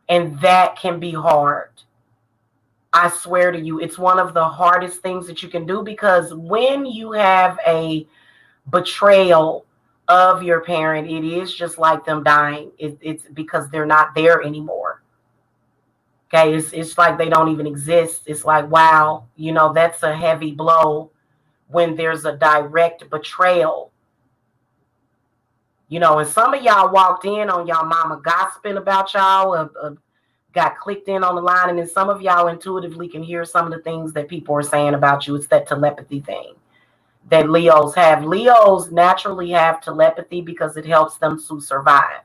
And that can be hard. I swear to you, it's one of the hardest things that you can do, because when you have a betrayal of your parent, it is just like them dying. It's because they're not there anymore. Okay, it's like they don't even exist. It's like, wow, that's a heavy blow when there's a direct betrayal. And some of y'all walked in on y'all mama gossiping about y'all, got clicked in on the line, and then some of y'all intuitively can hear some of the things that people are saying about you. It's that telepathy thing that Leos have. Leos naturally have telepathy because it helps them to survive.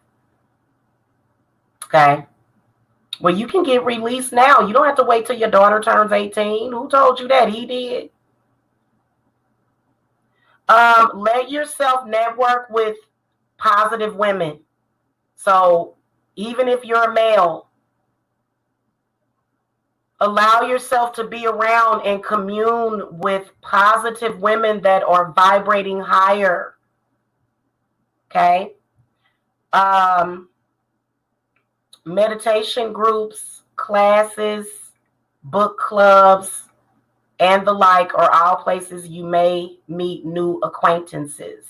Okay. Well, you can get released now. You don't have to wait till your daughter turns 18. Who told you that? He did. Let yourself network with positive women. So even if you're a male, allow yourself to be around and commune with positive women that are vibrating higher. Okay. Meditation groups, classes, book clubs, and the like are all places you may meet new acquaintances.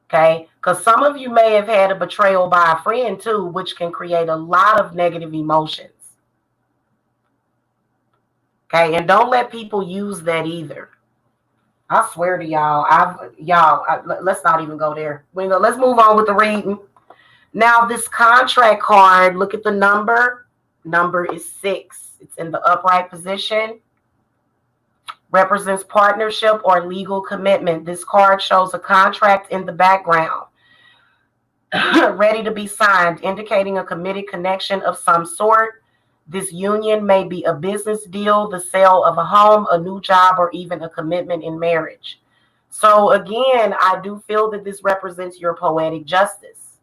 Okay. Because some of you may have had a betrayal by a friend too, which can create a lot of negative emotions. Okay, and don't let people use that either. I swear to y'all, let's not even go there. Let's move on with the reading. Now, this contract card, look at the number. Number is 6. It's in the upright position. Represents partnership or legal commitment. This card shows a contract in the background, ready to be signed, indicating a committed connection of some sort. This union may be a business deal, the sale of a home, a new job, or even a commitment in marriage. So again, I do feel that this represents your poetic justice.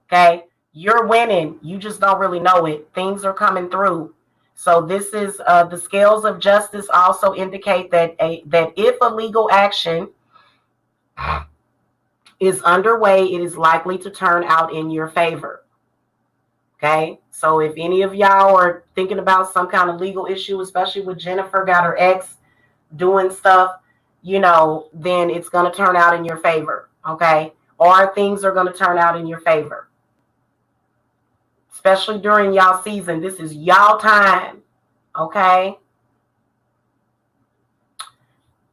Okay, you're winning. You just don't really know it. Things are coming through. So this is the scales of justice also indicate that if a legal action is underway, it is likely to turn out in your favor. Okay, so if any of y'all are thinking about some kind of legal issue, especially with Jennifer got her ex doing stuff, then it's going to turn out in your favor. Okay, or things are going to turn out in your favor, especially during y'all season. This is y'all time. Okay,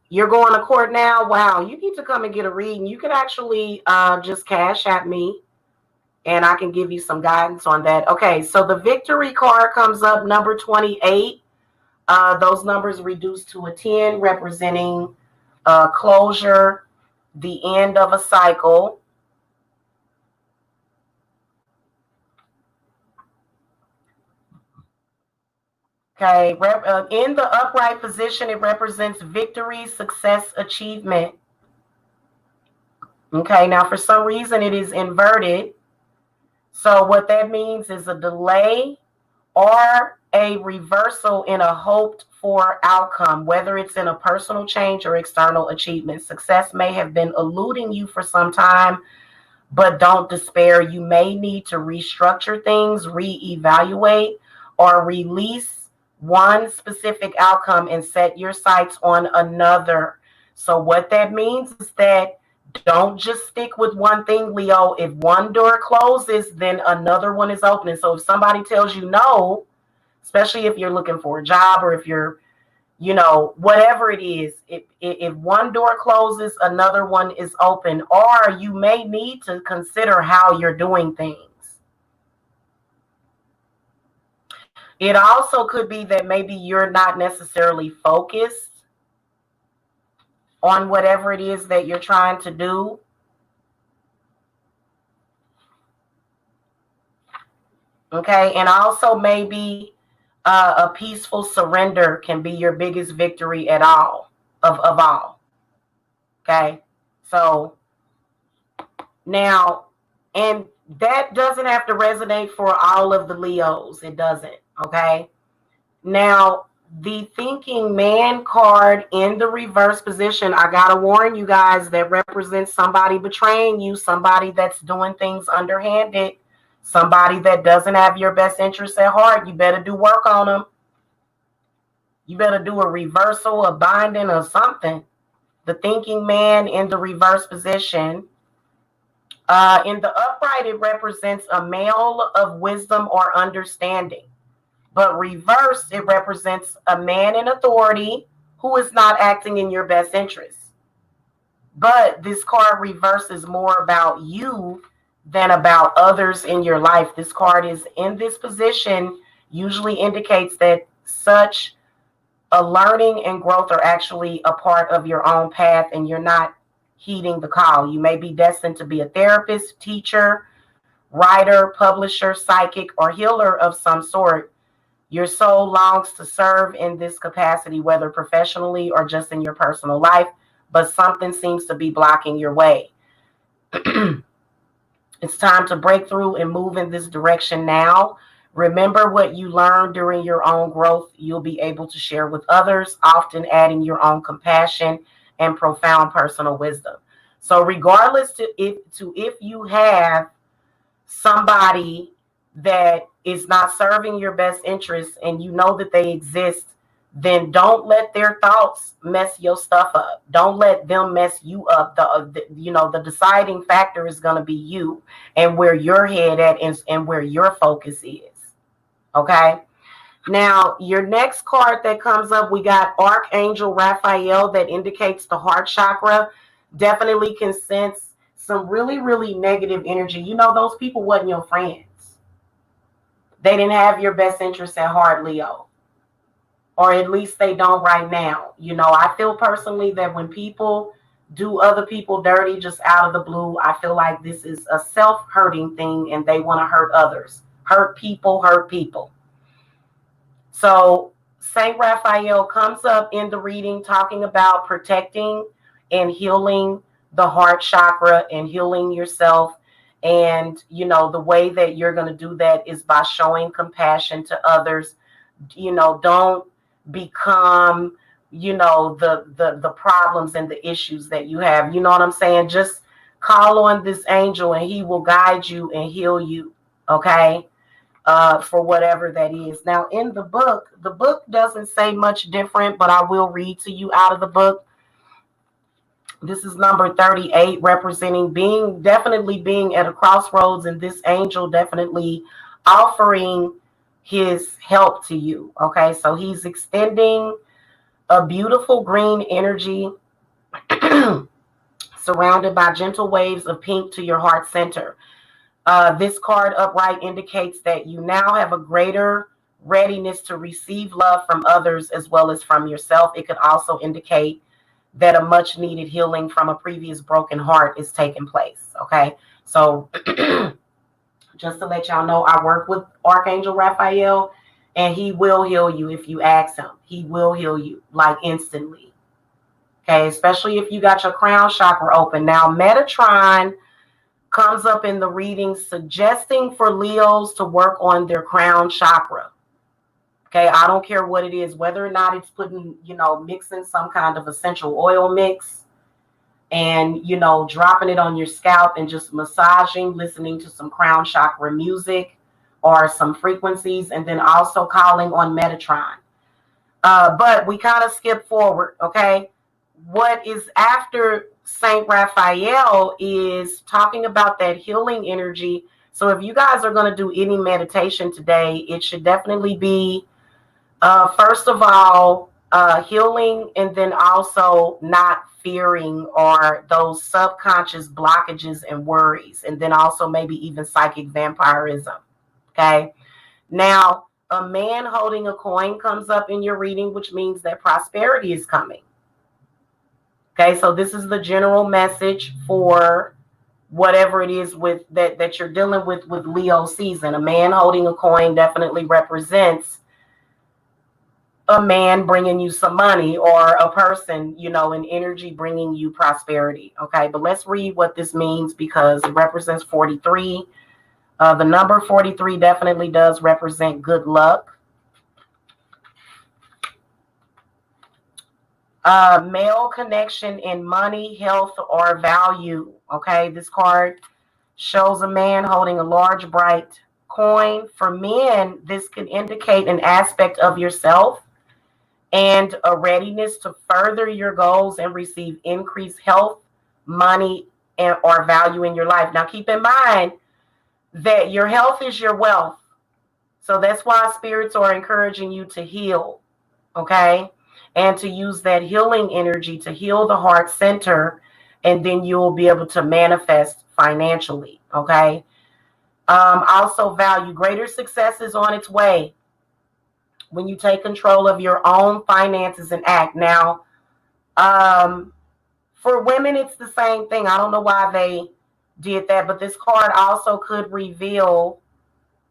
you're going to court now. Wow, you need to come and get a reading. You can actually just cash at me, and I can give you some guidance on that. Okay, so the victory card comes up, number 28. Those numbers reduced to a 10, representing closure, the end of a cycle. Okay, in the upright position, it represents victory, success, achievement. Okay, now for some reason it is inverted. So what that means is a delay or a reversal in a hoped for outcome, whether it's in a personal change or external achievement. Success may have been eluding you for some time, but don't despair. You may need to restructure things, reevaluate, or release one specific outcome and set your sights on another. So what that means is that don't just stick with one thing, Leo. If one door closes, then another one is opening. So if somebody tells you no, especially if you're looking for a job or if you're, whatever it is, if one door closes, another one is open, or you may need to consider how you're doing things. It also could be that maybe you're not necessarily focused on whatever it is that you're trying to do. Okay, and also maybe a peaceful surrender can be your biggest victory at all of all. Okay, so now, and that doesn't have to resonate for all of the Leos. It doesn't. Okay, now the thinking man card in the reverse position, I gotta warn you guys, that represents somebody betraying you, somebody that's doing things underhanded, somebody that doesn't have your best interests at heart. You better do work on them. You better do a reversal, a binding, or something. The thinking man in the reverse position. In the upright, it represents a male of wisdom or understanding. But reverse, it represents a man in authority who is not acting in your best interest. But this card reverse is more about you than about others in your life. This card is in this position, usually indicates that such a learning and growth are actually a part of your own path, and you're not heeding the call. You may be destined to be a therapist, teacher, writer, publisher, psychic, or healer of some sort. Your soul longs to serve in this capacity, whether professionally or just in your personal life, but something seems to be blocking your way. It's time to break through and move in this direction now. Remember what you learned during your own growth, you'll be able to share with others, often adding your own compassion and profound personal wisdom. So regardless if you have somebody that is not serving your best interests and you know that they exist, then don't let their thoughts mess your stuff up. Don't let them mess you up. The deciding factor is going to be you and where your head at and where your focus is. Okay. Now, your next card that comes up, we got Archangel Raphael, that indicates the heart chakra. Definitely can sense some really, really negative energy. Those people wasn't your friends. They didn't have your best interests at heart, Leo. Or at least they don't right now. I feel personally that when people do other people dirty just out of the blue, I feel like this is a self-hurting thing and they want to hurt others. Hurt people, hurt people. So Saint Raphael comes up in the reading talking about protecting and healing the heart chakra and healing yourself. And, the way that you're going to do that is by showing compassion to others. Don't become, the problems and the issues that you have. You know what I'm saying? Just call on this angel and he will guide you and heal you. Okay. For whatever that is. Now, in the book doesn't say much different, but I will read to you out of the book. This is number 38, representing definitely being at a crossroads, and this angel definitely offering his help to you. Okay, so he's extending a beautiful green energy surrounded by gentle waves of pink to your heart center. This card upright indicates that you now have a greater readiness to receive love from others as well as from yourself. It could also indicate that a much needed healing from a previous broken heart is taking place. Okay, so just to let y'all know, I work with Archangel Raphael and he will heal you if you ask him. He will heal you like instantly. Okay, especially if you got your crown chakra open. Now, Metatron comes up in the reading suggesting for Leos to work on their crown chakra. Okay, I don't care what it is, whether or not it's putting, mixing some kind of essential oil mix and, dropping it on your scalp and just massaging, listening to some crown chakra music or some frequencies, and then also calling on Metatron. But we kind of skip forward, okay? what is after Saint Raphael is talking about that healing energy. So if you guys are going to do any meditation today, it should definitely be, first of all, healing, and then also not fearing or those subconscious blockages and worries, and then also maybe even psychic vampirism. Okay. Now, a man holding a coin comes up in your reading, which means that prosperity is coming. Okay, so this is the general message for whatever it is with that you're dealing with Leo season. A man holding a coin definitely represents a man bringing you some money, or a person, an energy bringing you prosperity. Okay, but let's read what this means, because it represents 43. The number 43 definitely does represent good luck. Male connection in money, health, or value. Okay, this card shows a man holding a large, bright coin. For men, this can indicate an aspect of yourself and a readiness to further your goals and receive increased health, money, or value in your life. Now, keep in mind that your health is your wealth. So that's why spirits are encouraging you to heal, okay? And to use that healing energy to heal the heart center, and then you'll be able to manifest financially, okay? Also, value. Greater success is on its way when you take control of your own finances and act. Now, for women, it's the same thing. I don't know why they did that, but this card also could reveal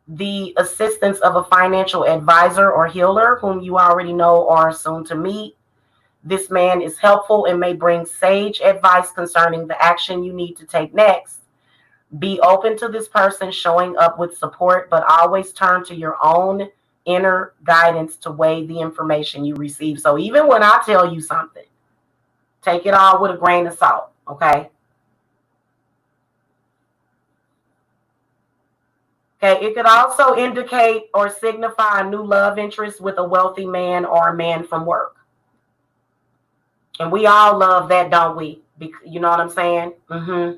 the assistance of a financial advisor or healer whom you already know or soon to meet. This man is helpful and may bring sage advice concerning the action you need to take next. Be open to this person showing up with support, but always turn to your own inner guidance to weigh the information you receive. So even when I tell you something, take it all with a grain of salt, okay? Okay, it could also indicate or signify a new love interest with a wealthy man or a man from work. And we all love that, don't we? You know what I'm saying? Mm-hmm.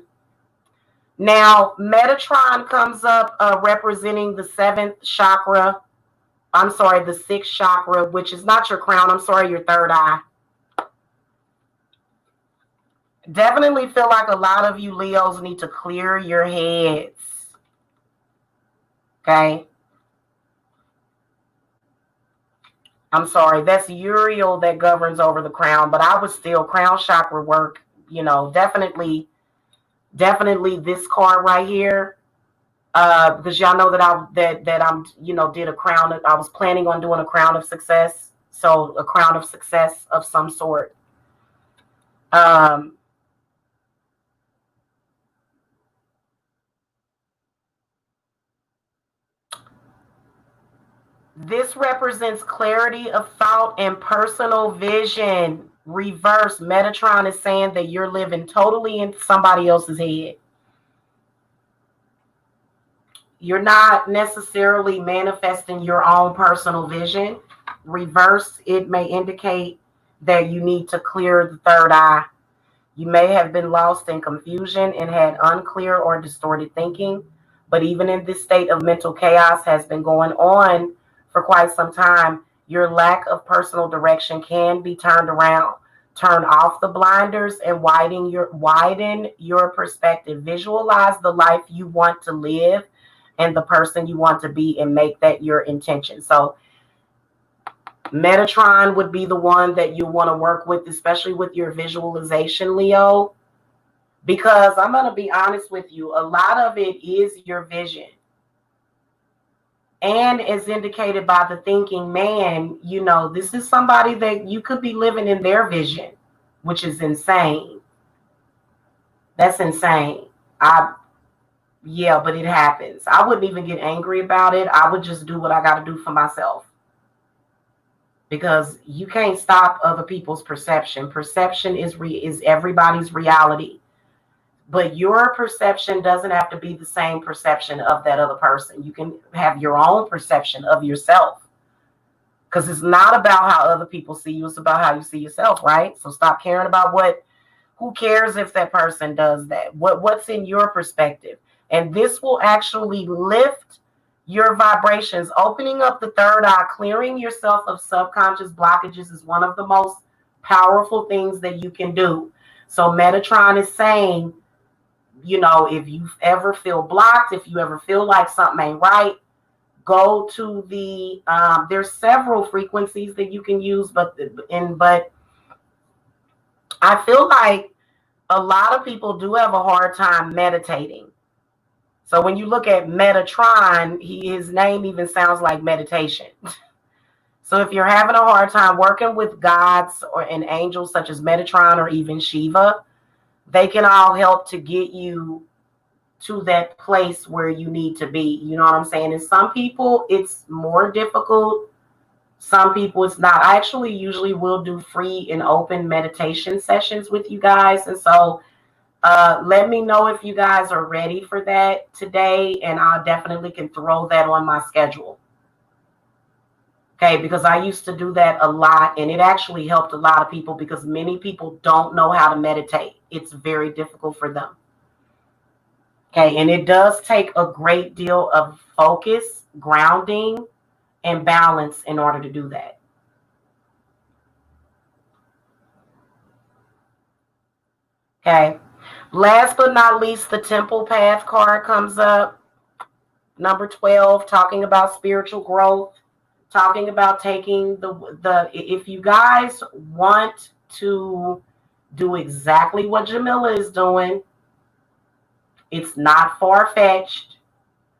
Now, Metatron comes up representing the seventh chakra. I'm sorry, the sixth chakra, which is not your crown. I'm sorry, your third eye. Definitely feel like a lot of you Leos need to clear your heads. Okay. I'm sorry, that's Uriel that governs over the crown, but I would still crown chakra work, definitely this card right here. Because y'all know that I'm did a crown. I was planning on doing a crown of success. So a crown of success of some sort. This represents clarity of thought and personal vision. Reverse, Metatron is saying that you're living totally in somebody else's head. You're not necessarily manifesting your own personal vision. Reverse, it may indicate that you need to clear the third eye. You may have been lost in confusion and had unclear or distorted thinking, but even in this state of mental chaos has been going on for quite some time. Your lack of personal direction can be turned around. Turn off the blinders and widen your perspective. Visualize the life you want to live and the person you want to be, and make that your intention. So Metatron would be the one that you want to work with, especially with your visualization, Leo, because I'm going to be honest with you, a lot of it is your vision. And as indicated by the thinking man, this is somebody that you could be living in their vision, which is insane. That's insane. Yeah, but it happens. I wouldn't even get angry about it. I would just do what I got to do for myself. Because you can't stop other people's perception. Perception is everybody's reality. But your perception doesn't have to be the same perception of that other person. You can have your own perception of yourself. Because it's not about how other people see you. It's about how you see yourself, right? So stop caring about who cares if that person does that? What's in your perspective? And this will actually lift your vibrations. Opening up the third eye, clearing yourself of subconscious blockages is one of the most powerful things that you can do. So Metatron is saying, if you ever feel blocked, if you ever feel like something ain't right, go to the there's several frequencies that you can use, but I feel like a lot of people do have a hard time meditating. So when you look at Metatron, his name even sounds like meditation. So if you're having a hard time working with gods and angels such as Metatron or even Shiva, they can all help to get you to that place where you need to be. You know what I'm saying? And some people, it's more difficult. Some people, it's not. I actually usually will do free and open meditation sessions with you guys. And so let me know if you guys are ready for that today, and I definitely can throw that on my schedule. Okay, because I used to do that a lot, and it actually helped a lot of people because many people don't know how to meditate. It's very difficult for them. Okay, and it does take a great deal of focus, grounding, and balance in order to do that. Okay, last but not least, the Temple Path card comes up. Number 12, talking about spiritual growth, talking about taking if you guys want to do exactly what Jamila is doing, it's not far-fetched.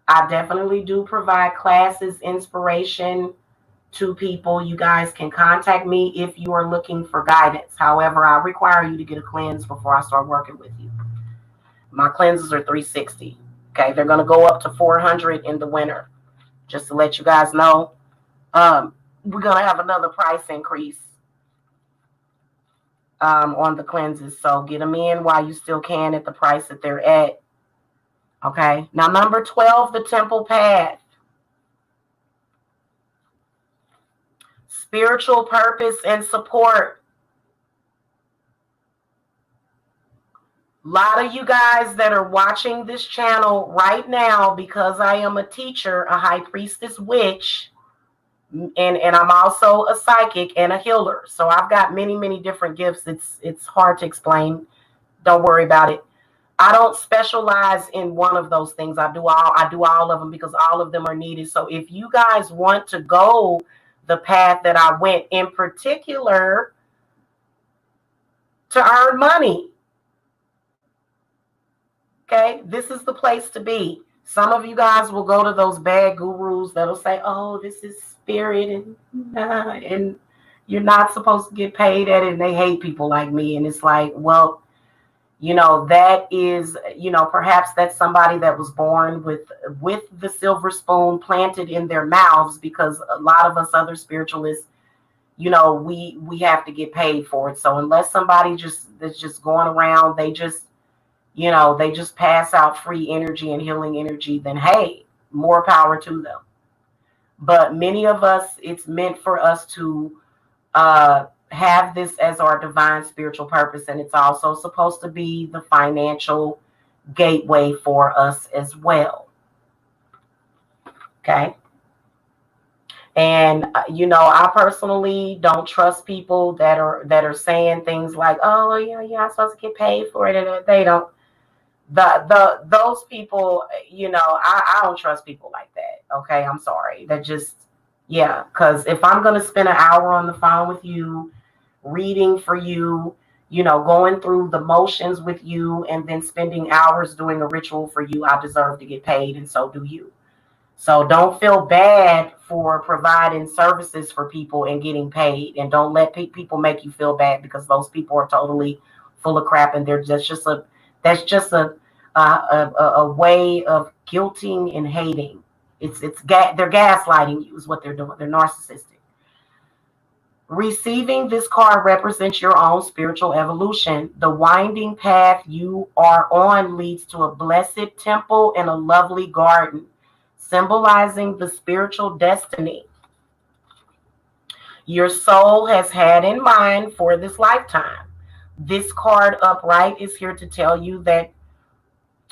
I definitely do provide classes, inspiration to people. You guys can contact me if you are looking for guidance. However, I require you to get a cleanse before I start working with you. My cleanses are $360. Okay, they're going to go up to $400 in the winter. Just to let you guys know, we're going to have another price increase on the cleanses. So get them in while you still can at the price that they're at. Okay, now number 12, the Temple Path. Spiritual purpose and support. A lot of you guys that are watching this channel right now, because I am a teacher, a high priestess witch, and I'm also a psychic and a healer. So I've got many, many different gifts. It's hard to explain. Don't worry about it. I don't specialize in one of those things. I do all of them because all of them are needed. So if you guys want to go the path that I went, in particular to earn money, okay, this is the place to be. Some of you guys will go to those bad gurus that'll say, oh, this is spirit and you're not supposed to get paid at it, and they hate people like me. And it's like, well, that is, perhaps that's somebody that was born with the silver spoon planted in their mouths, because a lot of us other spiritualists, we have to get paid for it. So unless somebody that's just going around, they just pass out free energy and healing energy, then hey, more power to them. But many of us, it's meant for us to have this as our divine spiritual purpose, and it's also supposed to be the financial gateway for us as well. Okay. And I personally don't trust people that are saying things like, oh yeah, I'm supposed to get paid for it, and they don't. Those people, I don't trust people like that. Okay, I'm sorry. That just, yeah, because if I'm gonna spend an hour on the phone with you, reading for you, going through the motions with you, and then spending hours doing a ritual for you, I deserve to get paid, and so do you. So don't feel bad for providing services for people and getting paid, and don't let people make you feel bad, because those people are totally full of crap, and that's just a way of guilting and hating. They're gaslighting you is what they're doing. They're narcissistic. Receiving this card represents your own spiritual evolution. The winding path you are on leads to a blessed temple and a lovely garden, symbolizing the spiritual destiny. your soul has had in mind for this lifetime. This card upright is here to tell you that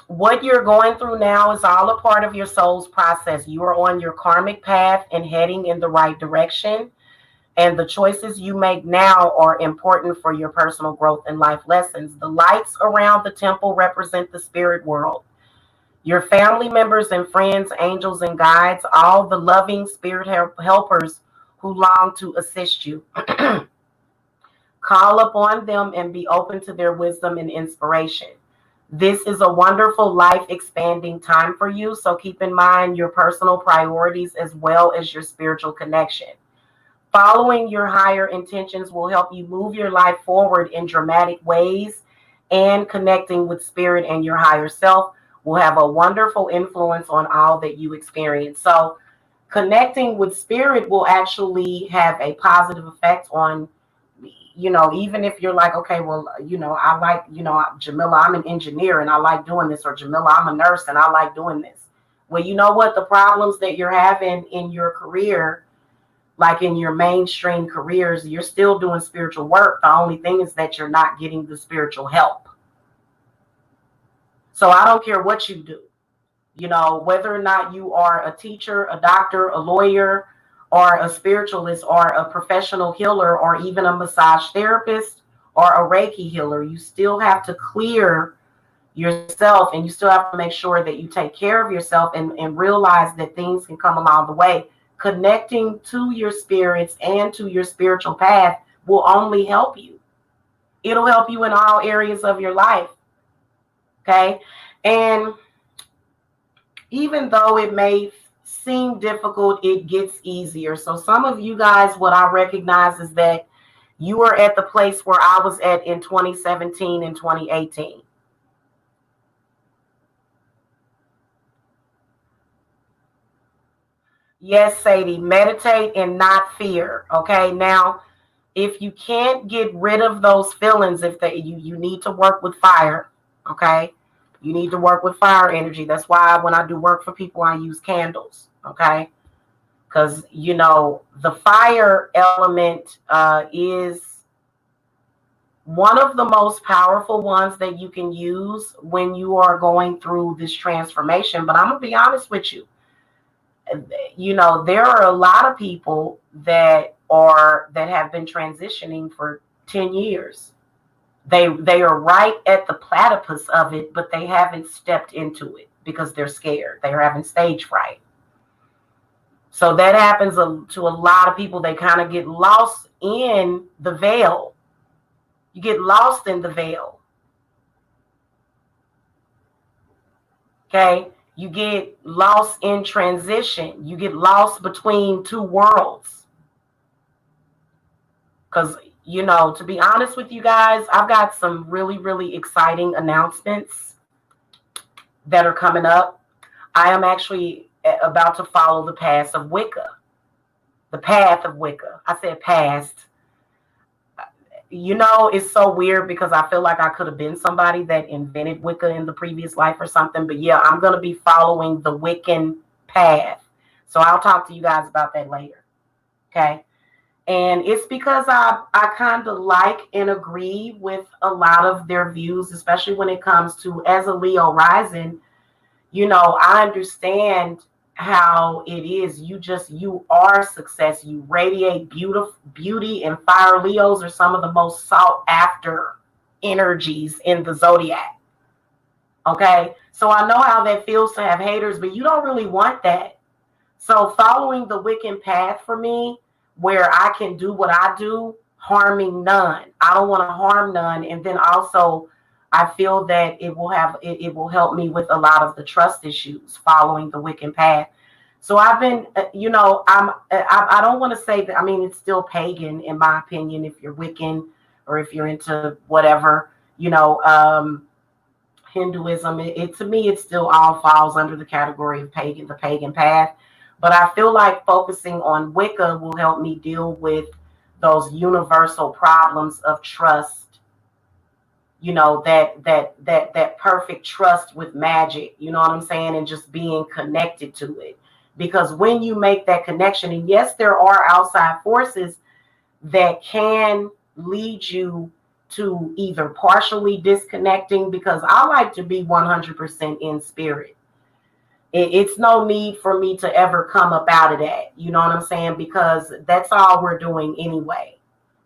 what you're going through now is all a part of your soul's process. You are on your karmic path and heading in the right direction. And the choices you make now are important for your personal growth and life lessons. The lights around the temple represent the spirit world. Your family members and friends, angels and guides, all the loving spirit helpers who long to assist you. Call upon them and be open to their wisdom and inspiration. This is a wonderful life expanding time for you. So keep in mind your personal priorities as well as your spiritual connection. Following your higher intentions will help you move your life forward in dramatic ways, and connecting with spirit and your higher self will have a wonderful influence on all that you experience. So connecting with spirit will actually have a positive effect on, even if you're like, okay, well, I like, Jamila, I'm an engineer and I like doing this, or Jamila, I'm a nurse and I like doing this. Well, you know what? The problems that you're having in your career, like in your mainstream careers, you're still doing spiritual work. The only thing is that you're not getting the spiritual help. So I don't care what you do, whether or not you are a teacher, a doctor, a lawyer, or a spiritualist, or a professional healer, or even a massage therapist, or a Reiki healer, you still have to clear yourself, and you still have to make sure that you take care of yourself and realize that things can come along the way. Connecting to your spirits and to your spiritual path will only help you. It'll help you in all areas of your life. Okay. And even though it may seem difficult, it gets easier. So some of you guys, what I recognize is that you are at the place where I was at in 2017 and 2018. Yes, Sadie, meditate and not fear. Okay. Now, if you can't get rid of those feelings, if you need to work with fire. Okay. You need to work with fire energy. That's why when I do work for people, I use candles. Okay. Because, the fire element is one of the most powerful ones that you can use when you are going through this transformation. But I'm going to be honest with you. There are a lot of people that have been transitioning for 10 years. They are right at the platypus of it, but they haven't stepped into it because they're scared. They're having stage fright. So that happens to a lot of people. They kind of get lost in the veil. You get lost in the veil. Okay. You get lost in transition. You get lost between two worlds. Because, to be honest with you guys, I've got some really, really exciting announcements that are coming up. I am actually about to follow the path of Wicca. The path of Wicca. I said past. It's so weird because I feel like I could have been somebody that invented Wicca in the previous life or something. But yeah, I'm going to be following the Wiccan path. So I'll talk to you guys about that later. Okay. And it's because I kind of like and agree with a lot of their views, especially when it comes to, as a Leo rising, I understand how it is. You are success. You radiate beauty, and fire. Leos are some of the most sought after energies in the zodiac. Okay. So I know how that feels to have haters, but you don't really want that. So following the Wiccan path for me, where I can do what I do, harming none. I don't want to harm none. And then also, I feel that it will help me with a lot of the trust issues following the Wiccan path. So I've been, I don't want to say that. I mean, it's still pagan in my opinion. If you're Wiccan or if you're into whatever, Hinduism, to me, it still all falls under the category of pagan, the pagan path. But I feel like focusing on Wicca will help me deal with those universal problems of trust. That perfect trust with magic, you know what I'm saying? And just being connected to it. Because when you make that connection, and yes, there are outside forces that can lead you to either partially disconnecting, because I like to be 100% in spirit. It's no need for me to ever come up out of that. You know what I'm saying? Because that's all we're doing anyway.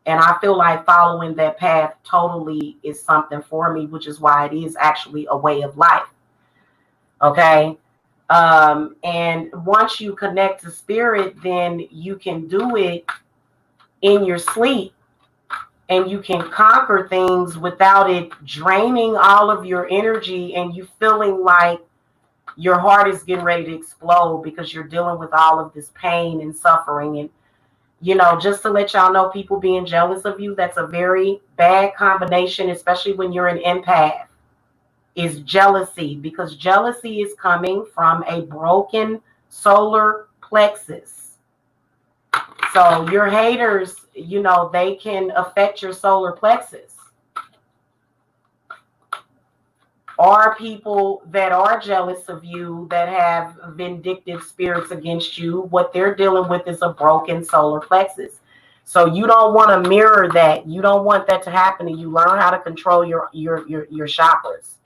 And I feel like following that path totally is something for me, which is why it is actually a way of life. Okay. And once you connect to spirit, then you can do it in your sleep, and you can conquer things without it draining all of your energy and you feeling like your heart is getting ready to explode because you're dealing with all of this pain and suffering. And, just to let y'all know, people being jealous of you, that's a very bad combination, especially when you're an empath, is jealousy, because jealousy is coming from a broken solar plexus. So your haters, they can affect your solar plexus. Are people that are jealous of you, that have vindictive spirits against you, what they're dealing with is a broken solar plexus. So you don't want to mirror that. You don't want that to happen to you. Learn how to control your chakras.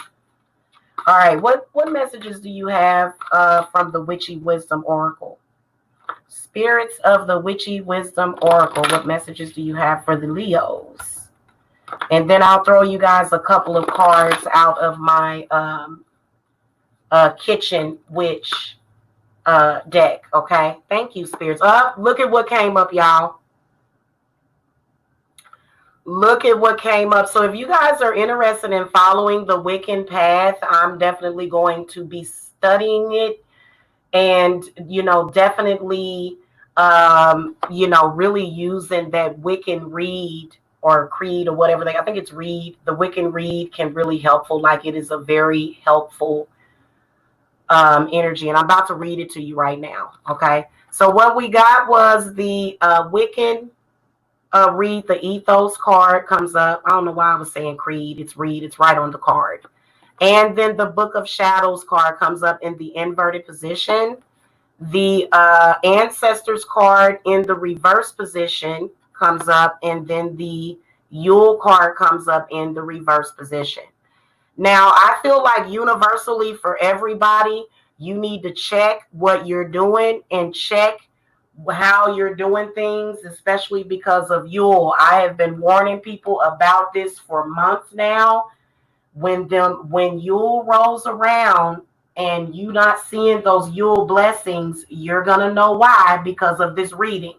All right, what messages do you have from the Witchy Wisdom Oracle? Spirits of the Witchy Wisdom Oracle, what messages do you have for the Leos? And then I'll throw you guys a couple of cards out of my kitchen witch deck. Okay. Thank you, spirits. Look at what came up, y'all. Look at what came up. So if you guys are interested in following the Wiccan path, I'm definitely going to be studying it, and definitely really using that Wiccan read or creed or whatever I think it's read. The Wiccan read can really helpful. Like, it is a very helpful energy, and I'm about to read it to you right now. Okay, so what we got was the Wiccan read. The ethos card comes up. I don't know why I was saying creed. It's read. It's right on the card. And then the Book of Shadows card comes up in the inverted position. The Ancestors card in the reverse position comes up, and then the Yule card comes up in the reverse position. Now, I feel like universally for everybody, you need to check what you're doing and check how you're doing things, especially because of Yule. I have been warning people about this for months now. When Yule rolls around and you not seeing those Yule blessings, you're gonna know why, because of this reading.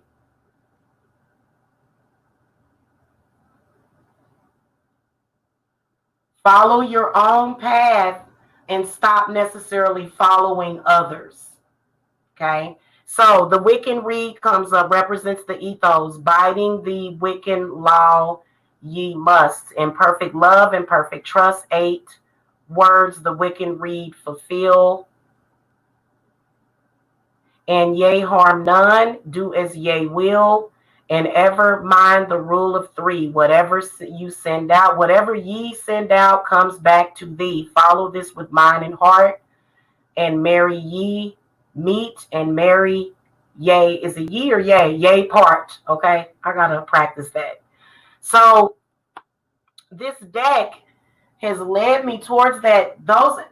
Follow your own path and stop necessarily following others. Okay. So the Wiccan read comes up, represents the ethos, biding the Wiccan law ye must, in perfect love and perfect trust. 8 words the Wiccan read fulfill. And ye harm none, do as ye will, and ever mind the rule of 3. Whatever you send out, whatever ye send out comes back to thee. Follow this with mind and heart, and marry ye, meet and marry. Yea, is it ye or yea? Yea part. Okay, I gotta practice that. So this deck has led me towards that.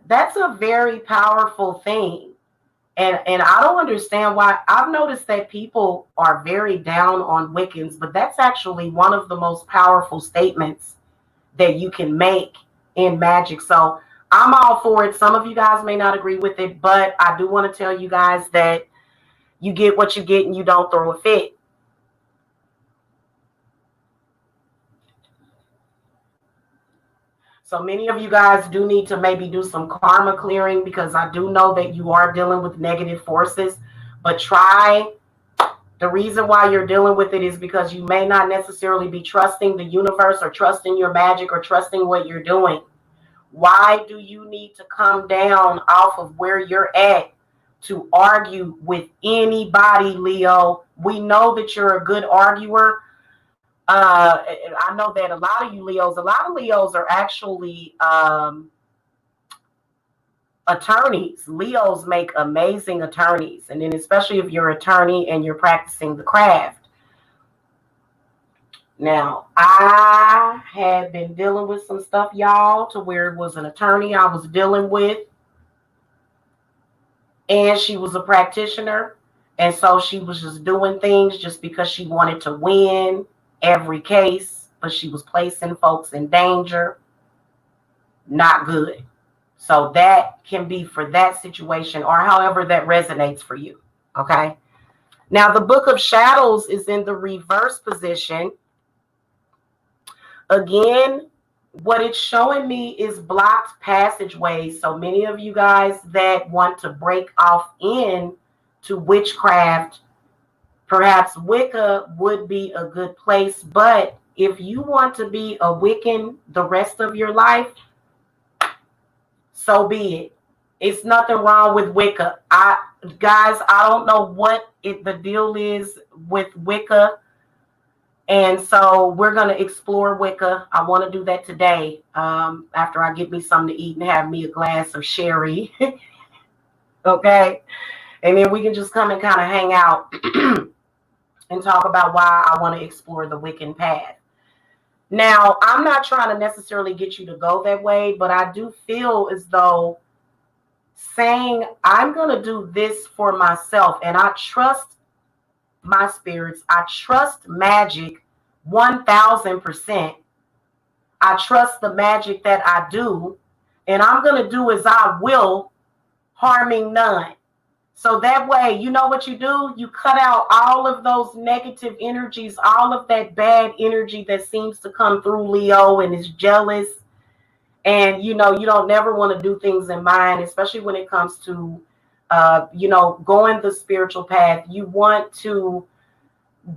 That's a very powerful thing. And I don't understand why. I've noticed that people are very down on Wiccans, but that's actually one of the most powerful statements that you can make in magic. So I'm all for it. Some of you guys may not agree with it, but I do want to tell you guys that you get what you get and you don't throw a fit. So many of you guys do need to maybe do some karma clearing, because I do know that you are dealing with negative forces, but the reason why you're dealing with it is because you may not necessarily be trusting the universe or trusting your magic or trusting what you're doing. Why do you need to come down off of where you're at to argue with anybody, Leo? We know that you're a good arguer. I know that a lot of Leos are actually attorneys. Leos make amazing attorneys. And then especially if you're an attorney and you're practicing the craft. Now, I had been dealing with some stuff, y'all, to where it was an attorney I was dealing with, and she was a practitioner. And so she was just doing things just because she wanted to win every case, but she was placing folks in danger. Not good. So that can be for that situation, or however that resonates for you. Okay. Now, the Book of Shadows is in the reverse position. Again, what it's showing me is blocked passageways. So many of you guys that want to break off in to witchcraft, perhaps Wicca would be a good place. But if you want to be a Wiccan the rest of your life, so be it. It's nothing wrong with Wicca. Guys, I don't know what the deal is with Wicca. And so we're going to explore Wicca. I want to do that today after I get me something to eat and have me a glass of sherry. Okay. And then we can just come and kind of hang out and talk about why I want to explore the Wiccan path. Now, I'm not trying to necessarily get you to go that way, but I do feel as though saying I'm going to do this for myself, and I trust my spirits, I trust magic 1000%. I trust the magic that I do, and I'm going to do as I will, harming none. So that way, you know what you do? You cut out all of those negative energies, all of that bad energy that seems to come through Leo and is jealous. And, you don't never want to do things in mind, especially when it comes to, going the spiritual path. You want to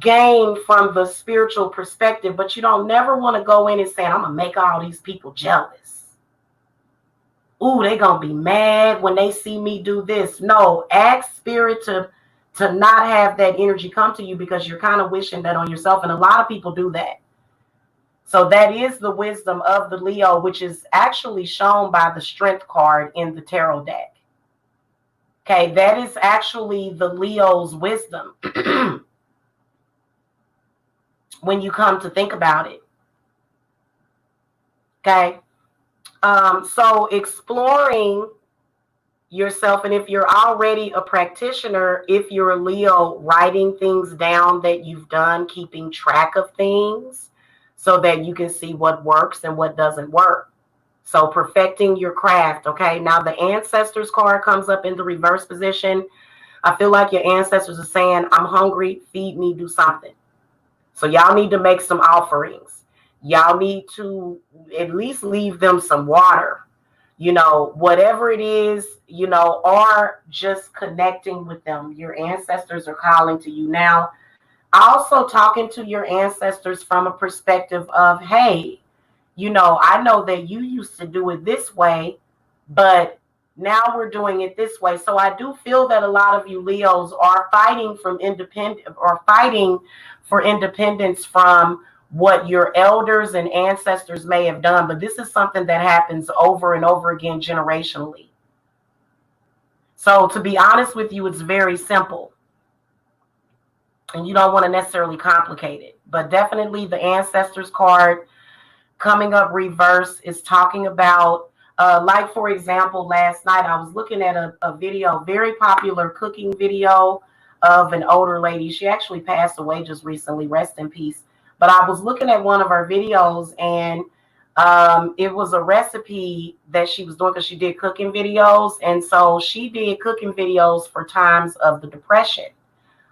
gain from the spiritual perspective, but you don't never want to go in and say, I'm going to make all these people jealous. Ooh, they going to be mad when they see me do this. No, ask spirit to not have that energy come to you, because you're kind of wishing that on yourself. And a lot of people do that. So that is the wisdom of the Leo, which is actually shown by the Strength card in the tarot deck. Okay, that is actually the Leo's wisdom when you come to think about it. Okay. So exploring yourself, and if you're already a practitioner, if you're a Leo, writing things down that you've done, keeping track of things so that you can see what works and what doesn't work. So perfecting your craft. Okay. Now the ancestors card comes up in the reverse position. I feel like your ancestors are saying, I'm hungry, feed me, do something. So y'all need to make some offerings. Y'all need to at least leave them some water, whatever it is, or just connecting with them. Your ancestors are calling to you. Now, also talking to your ancestors from a perspective of, hey, I know that you used to do it this way, but now we're doing it this way. So I do feel that a lot of you Leos are fighting for independence from what your elders and ancestors may have done. But this is something that happens over and over again generationally. So to be honest with you, it's very simple. And you don't want to necessarily complicate it. But definitely the ancestors card coming up reverse is talking about, like, for example, last night I was looking at a video, very popular cooking video of an older lady. She actually passed away just recently, rest in peace. But I was looking at one of her videos, and it was a recipe that she was doing, because she did cooking videos. And so she did cooking videos for times of the depression,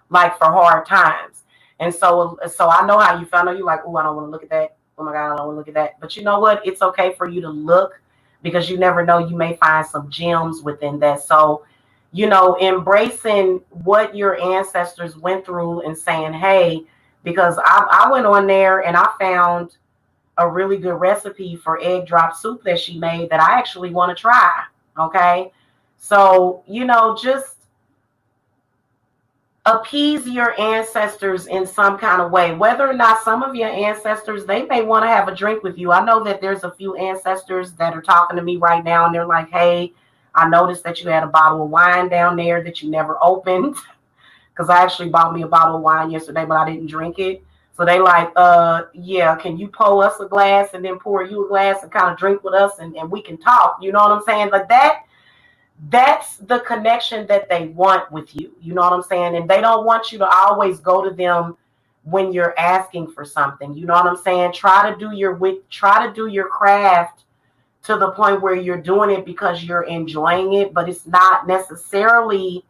like for hard times. And so I know how you feel. I know you're like, oh, I don't want to look at that. Oh my God, I don't want to look at that. But you know what? It's okay for you to look, because you never know, you may find some gems within that. So, embracing what your ancestors went through and saying, hey, because I went on there and I found a really good recipe for egg drop soup that she made that I actually want to try. Okay. So, just appease your ancestors in some kind of way, whether or not some of your ancestors, they may want to have a drink with you. I know that there's a few ancestors that are talking to me right now, and they're like, hey, I noticed that you had a bottle of wine down there that you never opened, because I actually bought me a bottle of wine yesterday, but I didn't drink it. So they like, yeah, can you pour us a glass and then pour you a glass and kind of drink with us and we can talk. You know what I'm saying? Like that's the connection that they want with you. You know what I'm saying? And they don't want you to always go to them when you're asking for something. You know what I'm saying? Try to do your craft to the point where you're doing it because you're enjoying it, but it's not necessarily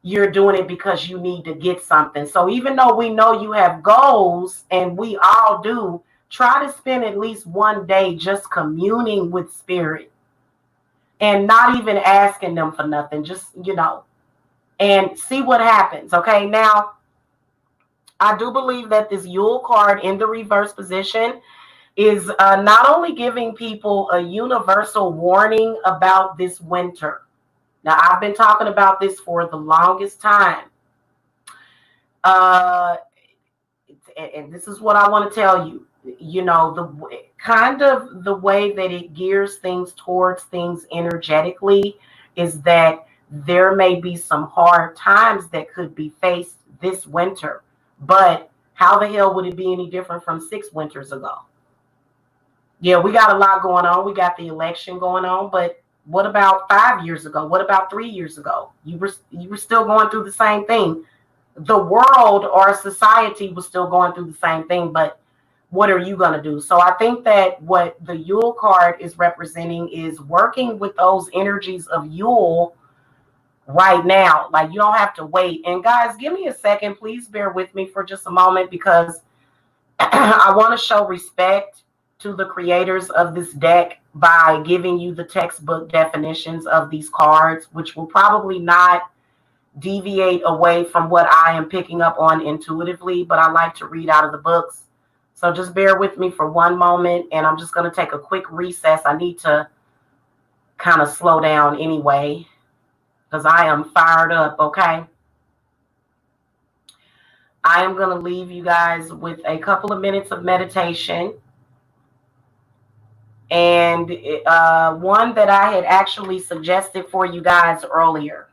you're doing it because you need to get something. So even though we know you have goals, and we all do, try to spend at least one day just communing with spirit and not even asking them for nothing. Just, and see what happens. Okay. Now, I do believe that this Yule card in the reverse position is not only giving people a universal warning about this winter. Now, I've been talking about this for the longest time. Uh, and this is what I want to tell you. The kind of the way that it gears things towards things energetically is that there may be some hard times that could be faced this winter. But how the hell would it be any different from 6 winters ago? Yeah, we got a lot going on. We got the election going on, but what about 5 years ago? What about 3 years ago? You were still going through the same thing. The world or society was still going through the same thing, but what are you going to do? So I think that what the Yule card is representing is working with those energies of Yule right now. Like, you don't have to wait. And guys, give me a second. Please bear with me for just a moment, because I want to show respect to the creators of this deck by giving you the textbook definitions of these cards, which will probably not deviate away from what I am picking up on intuitively, but I like to read out of the books. So just bear with me for one moment, and I'm just going to take a quick recess. I need to kind of slow down anyway, because I am fired up, okay? I am going to leave you guys with a couple of minutes of meditation. And one that I had actually suggested for you guys earlier.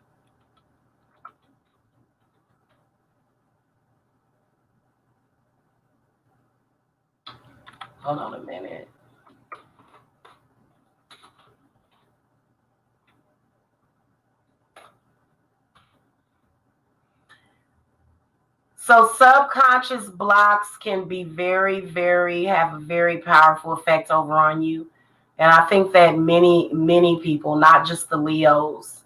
Hold on a minute. So subconscious blocks can be have a very powerful effect over on you. And I think that many people, not just the Leos,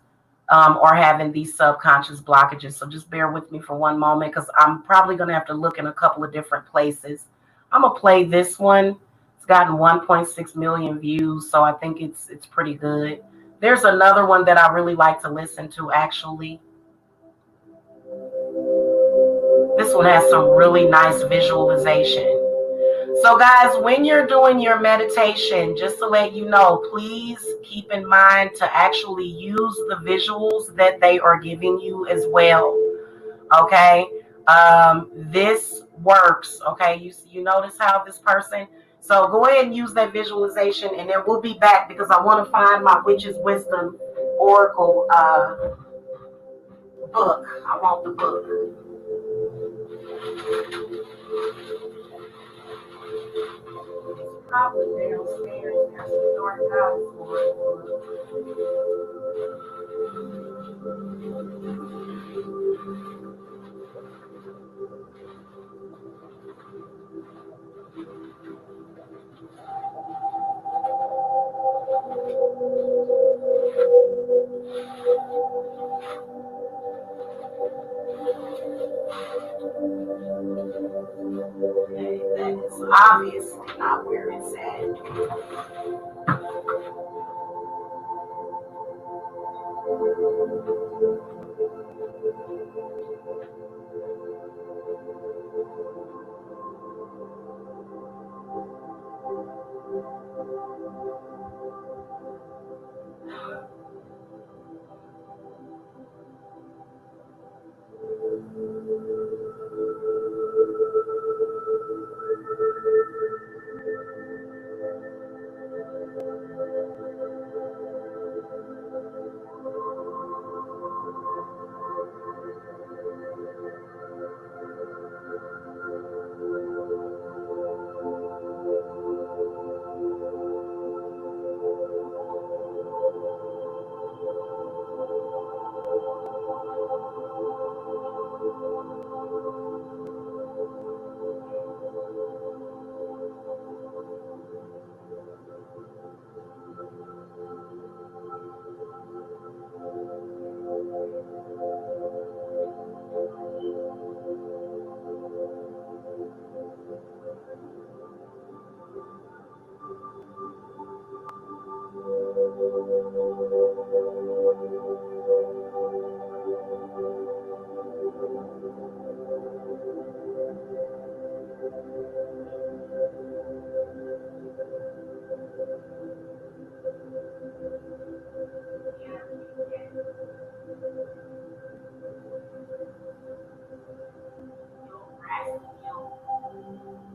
are having these subconscious blockages. So just bear with me for one moment, because I'm probably going to have to look in a couple of different places. I'm going to play this one. It's gotten 1.6 million views, so I think it's pretty good. There's another one that I really like to listen to, actually. This one has some really nice visualization. So guys, when you're doing your meditation, just to let you know, please keep in mind to actually use the visuals that they are giving you as well. Okay. This works. Okay. You notice how this person, so go ahead and use that visualization, and then we'll be back, because I want to find my Witch's Wisdom Oracle book. I want the book. Probably downstairs. There's the dark house. Okay, that is obviously not where it's at.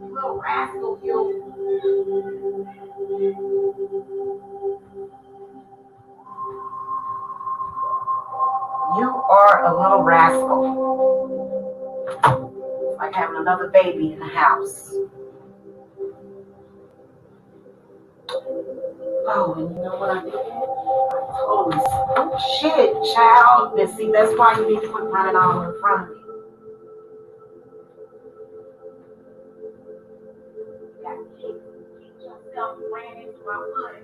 Little rascal, you. You are a little rascal. It's like having another baby in the house. Oh, and you know what I did? Oh, shit, child. And see, that's why you need to quit running all in front of me. You got to keep yourself ran into my foot.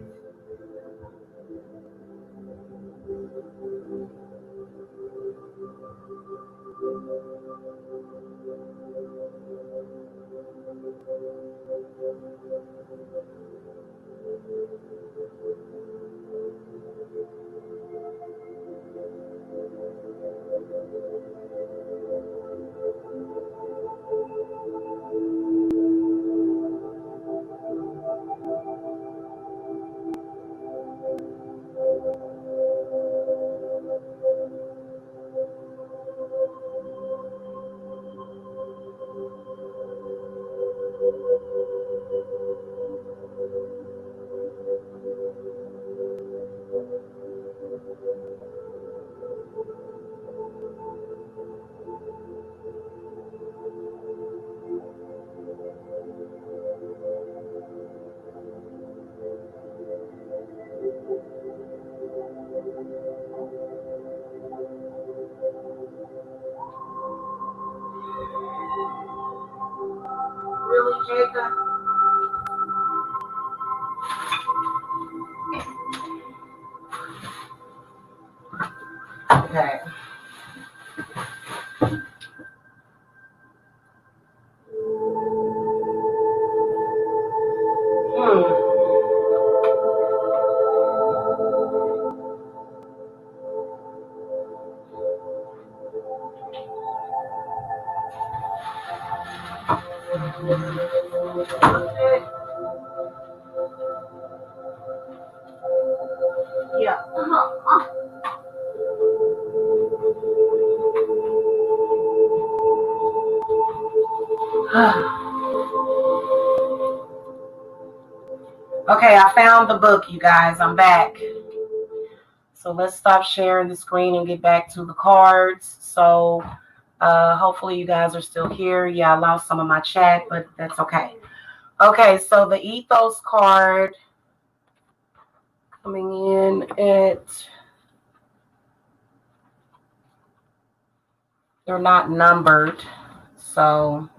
Really, Jacob? Okay. Yeah. Okay, I found the book, you guys. I'm back. So let's stop sharing the screen and get back to the cards. So hopefully you guys are still here. Yeah, I lost some of my chat, but that's okay. Okay, so the ethos card coming in at, they're not numbered. So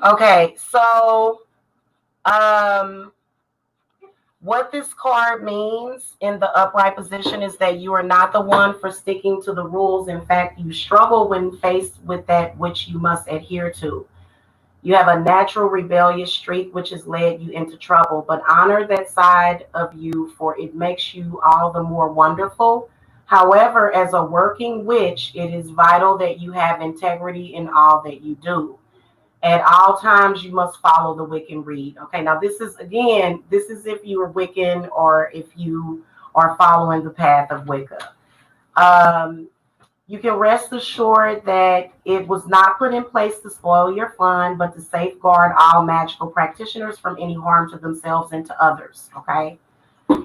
okay, so what this card means in the upright position is that you are not the one for sticking to the rules. In fact, you struggle when faced with that which you must adhere to. You have a natural rebellious streak which has led you into trouble, but honor that side of you, for it makes you all the more wonderful. However, as a working witch, it is vital that you have integrity in all that you do. At all times, you must follow the Wiccan read. Okay, now this is, again, this is if you are Wiccan or if you are following the path of Wicca. You can rest assured that it was not put in place to spoil your fun, but to safeguard all magical practitioners from any harm to themselves and to others. Okay.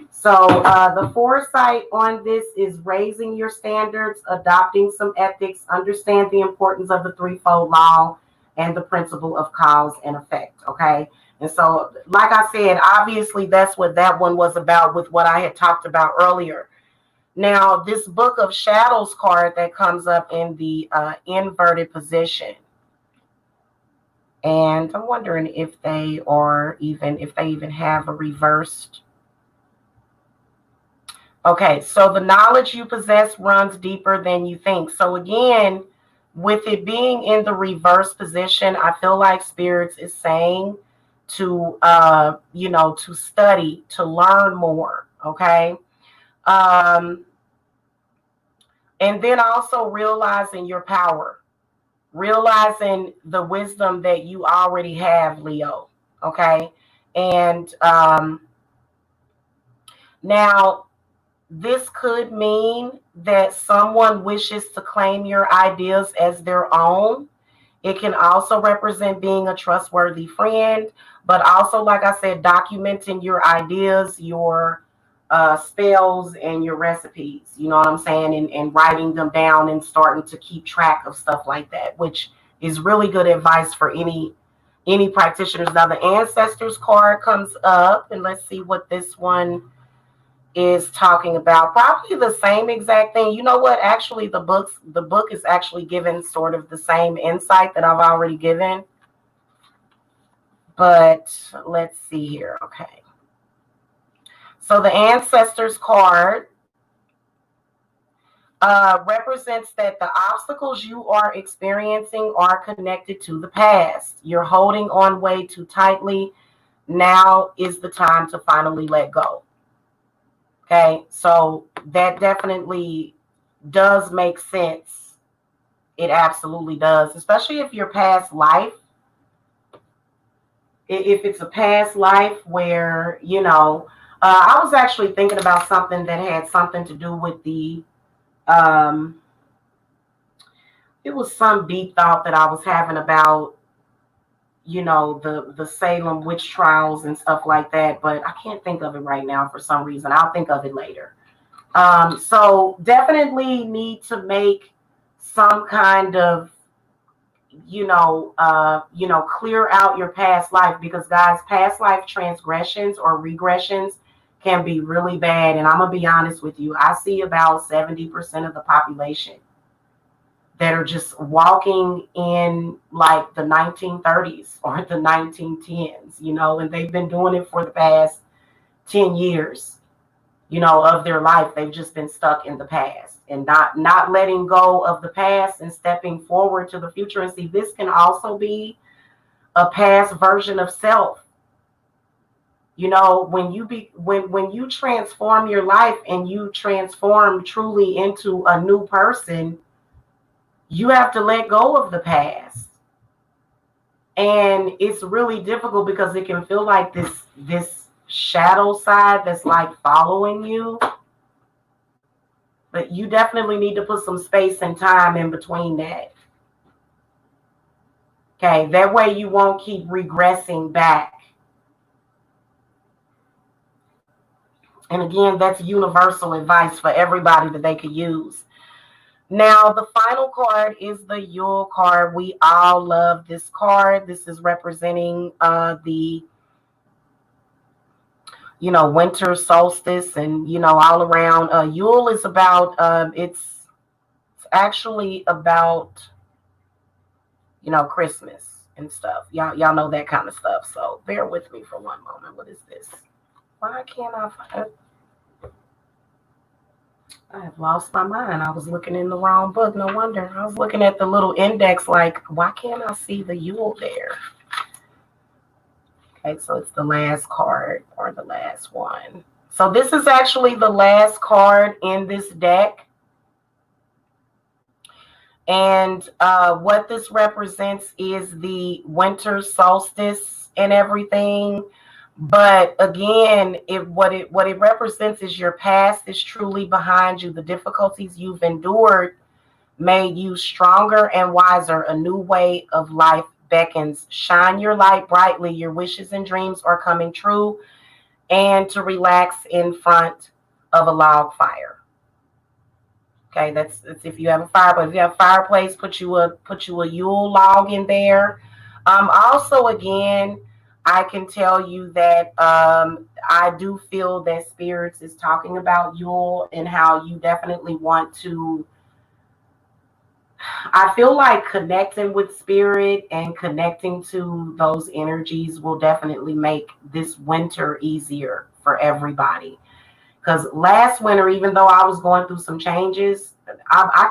So the foresight on this is raising your standards, adopting some ethics, understand the importance of the threefold law and the principle of cause and effect. Okay. And so, like I said, obviously that's what that one was about with what I had talked about earlier. Now, this Book of Shadows card that comes up in the inverted position. And I'm wondering if they even have a reversed. Okay, so the knowledge you possess runs deeper than you think. So again, with it being in the reverse position, I feel like Spirits is saying to, to study, to learn more. Okay. And then also realizing your power, realizing the wisdom that you already have, Leo. Okay. And now, this could mean that someone wishes to claim your ideas as their own. It can also represent being a trustworthy friend, but also, like I said, documenting your ideas, your spells, and your recipes. You know what I'm saying? And writing them down and starting to keep track of stuff like that, which is really good advice for any practitioners. Now, the ancestors card comes up, and let's see what this one is talking about. Probably the same exact thing. You know what? Actually, the book is actually given sort of the same insight that I've already given. But let's see here. Okay. So the ancestors card represents that the obstacles you are experiencing are connected to the past. You're holding on way too tightly. Now is the time to finally let go. Okay, so that definitely does make sense. It absolutely does, especially if your past life, if it's a past life where, I was actually thinking about something that had something to do with um, it was some deep thought that I was having about, the Salem witch trials and stuff like that, but I can't think of it right now for some reason. I'll think of it later. So definitely need to make some kind of, clear out your past life, because guys, past life transgressions or regressions can be really bad. And I'm gonna be honest with you. I see about 70% of the population that are just walking in like the 1930s or the 1910s, and they've been doing it for the past 10 years. Of their life. They've just been stuck in the past and not letting go of the past and stepping forward to the future. And see, this can also be a past version of self. When you transform your life and you transform truly into a new person, you have to let go of the past. And it's really difficult because it can feel like this shadow side that's like following you. But you definitely need to put some space and time in between that. Okay, that way you won't keep regressing back. And again, that's universal advice for everybody that they could use. Now, the final card is the Yule card. We all love this card. This is representing the winter solstice, and all around. Yule is about it's actually about Christmas and stuff. Y'all know that kind of stuff. So bear with me for one moment. What is this? Why can't I find it? I have lost my mind. I was looking in the wrong book. No wonder. I was looking at the little index like, why can't I see the Yule there? Okay, so it's the last card or the last one. So this is actually the last card in this deck. And what this represents is the winter solstice and everything. But again, what it represents is your past is truly behind you. The difficulties you've endured made you stronger and wiser. A new way of life beckons. Shine your light brightly. Your wishes and dreams are coming true. And to relax in front of a log fire. Okay, that's if you have a fireplace. If you have a fireplace, put you a Yule log in there. Also, again, I can tell you that I do feel that spirits is talking about Yule and how you definitely want to. I feel like connecting with spirit and connecting to those energies will definitely make this winter easier for everybody. Because last winter, even though I was going through some changes, I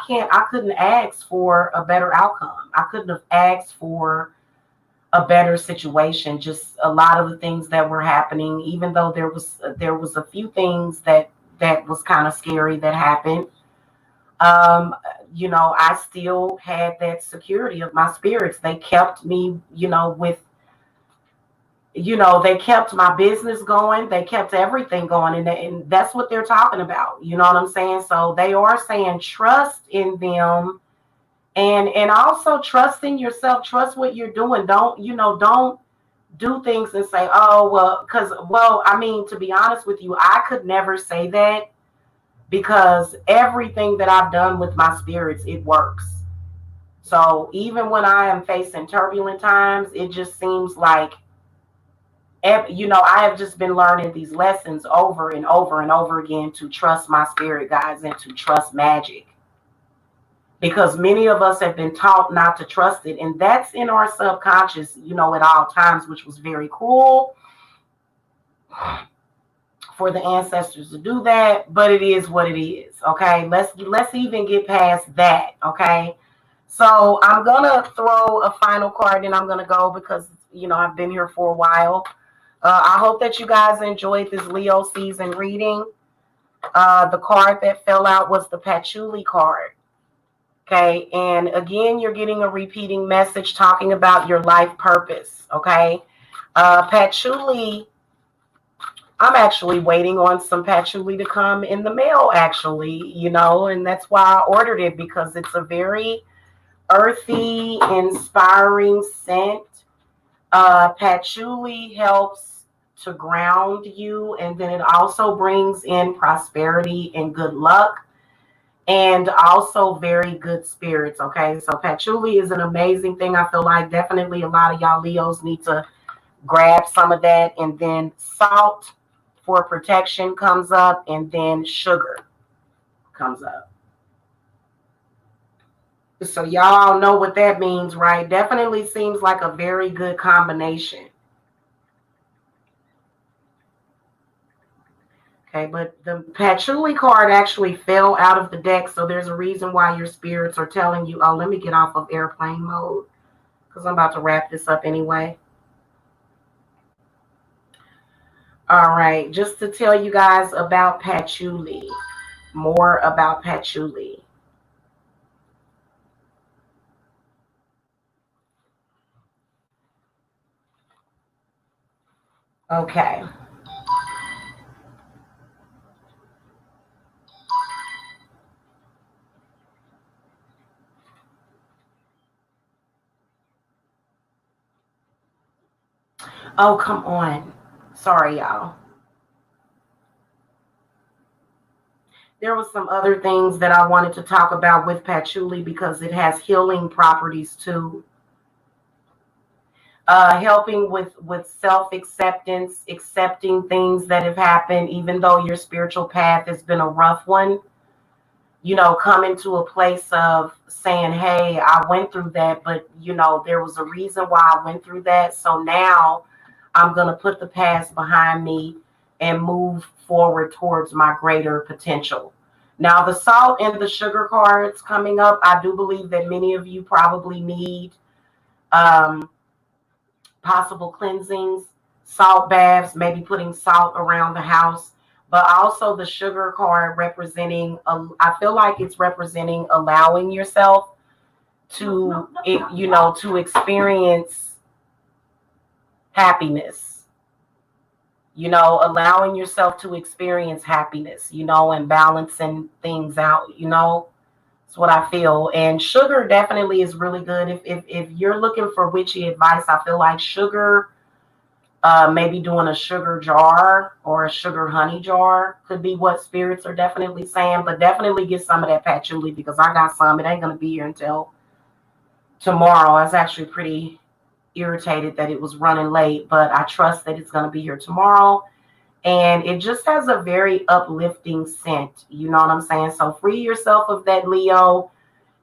couldn't ask for a better outcome. I couldn't have asked for a better situation. Just a lot of the things that were happening, even though there was a few things that was kind of scary that happened. um, I still had that security of my spirits. They kept me, they kept my business going. They kept everything going. And that's what they're talking about. You know what I'm saying? So they are saying trust in them, and also trust in yourself. Trust what you're doing. Don't do things and say, oh, well, I mean, to be honest with you, I could never say that, because everything that I've done with my spirits, it works. So even when I am facing turbulent times, it just seems like, I have just been learning these lessons over and over and over again to trust my spirit guides and to trust magic. Because many of us have been taught not to trust it. And that's in our subconscious, at all times, which was very cool for the ancestors to do that. But it is what it is. Okay. Let's even get past that. Okay. So I'm going to throw a final card and I'm going to go, because, I've been here for a while. I hope that you guys enjoyed this Leo season reading. The card that fell out was the Patchouli card. Okay. And again, you're getting a repeating message talking about your life purpose. Okay. Patchouli, I'm actually waiting on some patchouli to come in the mail, actually, and that's why I ordered it, because it's a very earthy, inspiring scent. Patchouli helps to ground you, and then it also brings in prosperity and good luck, and also very good spirits. Okay, so patchouli is an amazing thing. I feel like definitely a lot of y'all Leos need to grab some of that. And then salt for protection comes up, and then sugar comes up. So y'all know what that means, right? Definitely seems like a very good combination. Okay, but the patchouli card actually fell out of the deck, so there's a reason why your spirits are telling you, oh, let me get off of airplane mode, because I'm about to wrap this up anyway. All right, just to tell you guys about patchouli, more about patchouli. Okay. Oh, come on. Sorry, y'all. There was some other things that I wanted to talk about with patchouli, because it has healing properties too. Helping with self-acceptance, accepting things that have happened, even though your spiritual path has been a rough one. Coming to a place of saying, hey, I went through that, but there was a reason why I went through that. So now I'm going to put the past behind me and move forward towards my greater potential. Now, the salt and the sugar cards coming up, I do believe that many of you probably need possible cleansings, salt baths, maybe putting salt around the house. But also the sugar card representing, I feel like it's representing allowing yourself to, to experience happiness. Allowing yourself to experience happiness, and balancing things out, It's what I feel. And sugar definitely is really good. If you're looking for witchy advice, I feel like sugar, maybe doing a sugar jar or a sugar honey jar could be what spirits are definitely saying. But definitely get some of that patchouli, because I got some. It ain't going to be here until tomorrow. I was actually pretty irritated that it was running late, but I trust that it's going to be here tomorrow. And it just has a very uplifting scent. You know what I'm saying? So free yourself of that, Leo,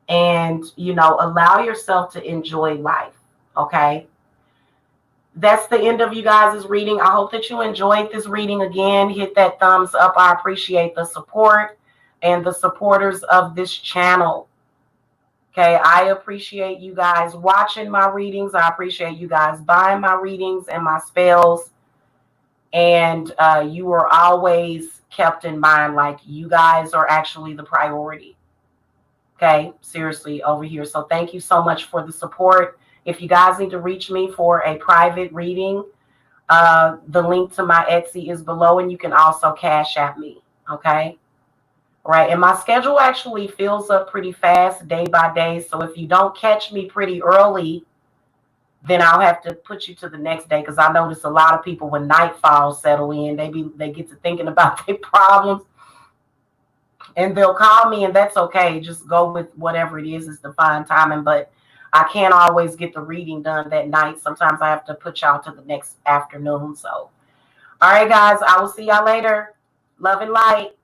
and, allow yourself to enjoy life. Okay. That's the end of you guys' reading. I hope that you enjoyed this reading. Again, hit that thumbs up. I appreciate the support and the supporters of this channel. Okay, I appreciate you guys watching my readings. I appreciate you guys buying my readings and my spells. And you are always kept in mind, like you guys are actually the priority. Okay, seriously, over here. So thank you so much for the support. If you guys need to reach me for a private reading, the link to my Etsy is below, and you can also Cash App me. Okay. Right. And my schedule actually fills up pretty fast day by day. So if you don't catch me pretty early, then I'll have to put you to the next day, because I notice a lot of people when nightfall settle in, they get to thinking about their problems, and they'll call me, and that's okay. Just go with whatever it is the fine timing. But I can't always get the reading done that night. Sometimes I have to put y'all to the next afternoon. So all right, guys, I will see y'all later. Love and light.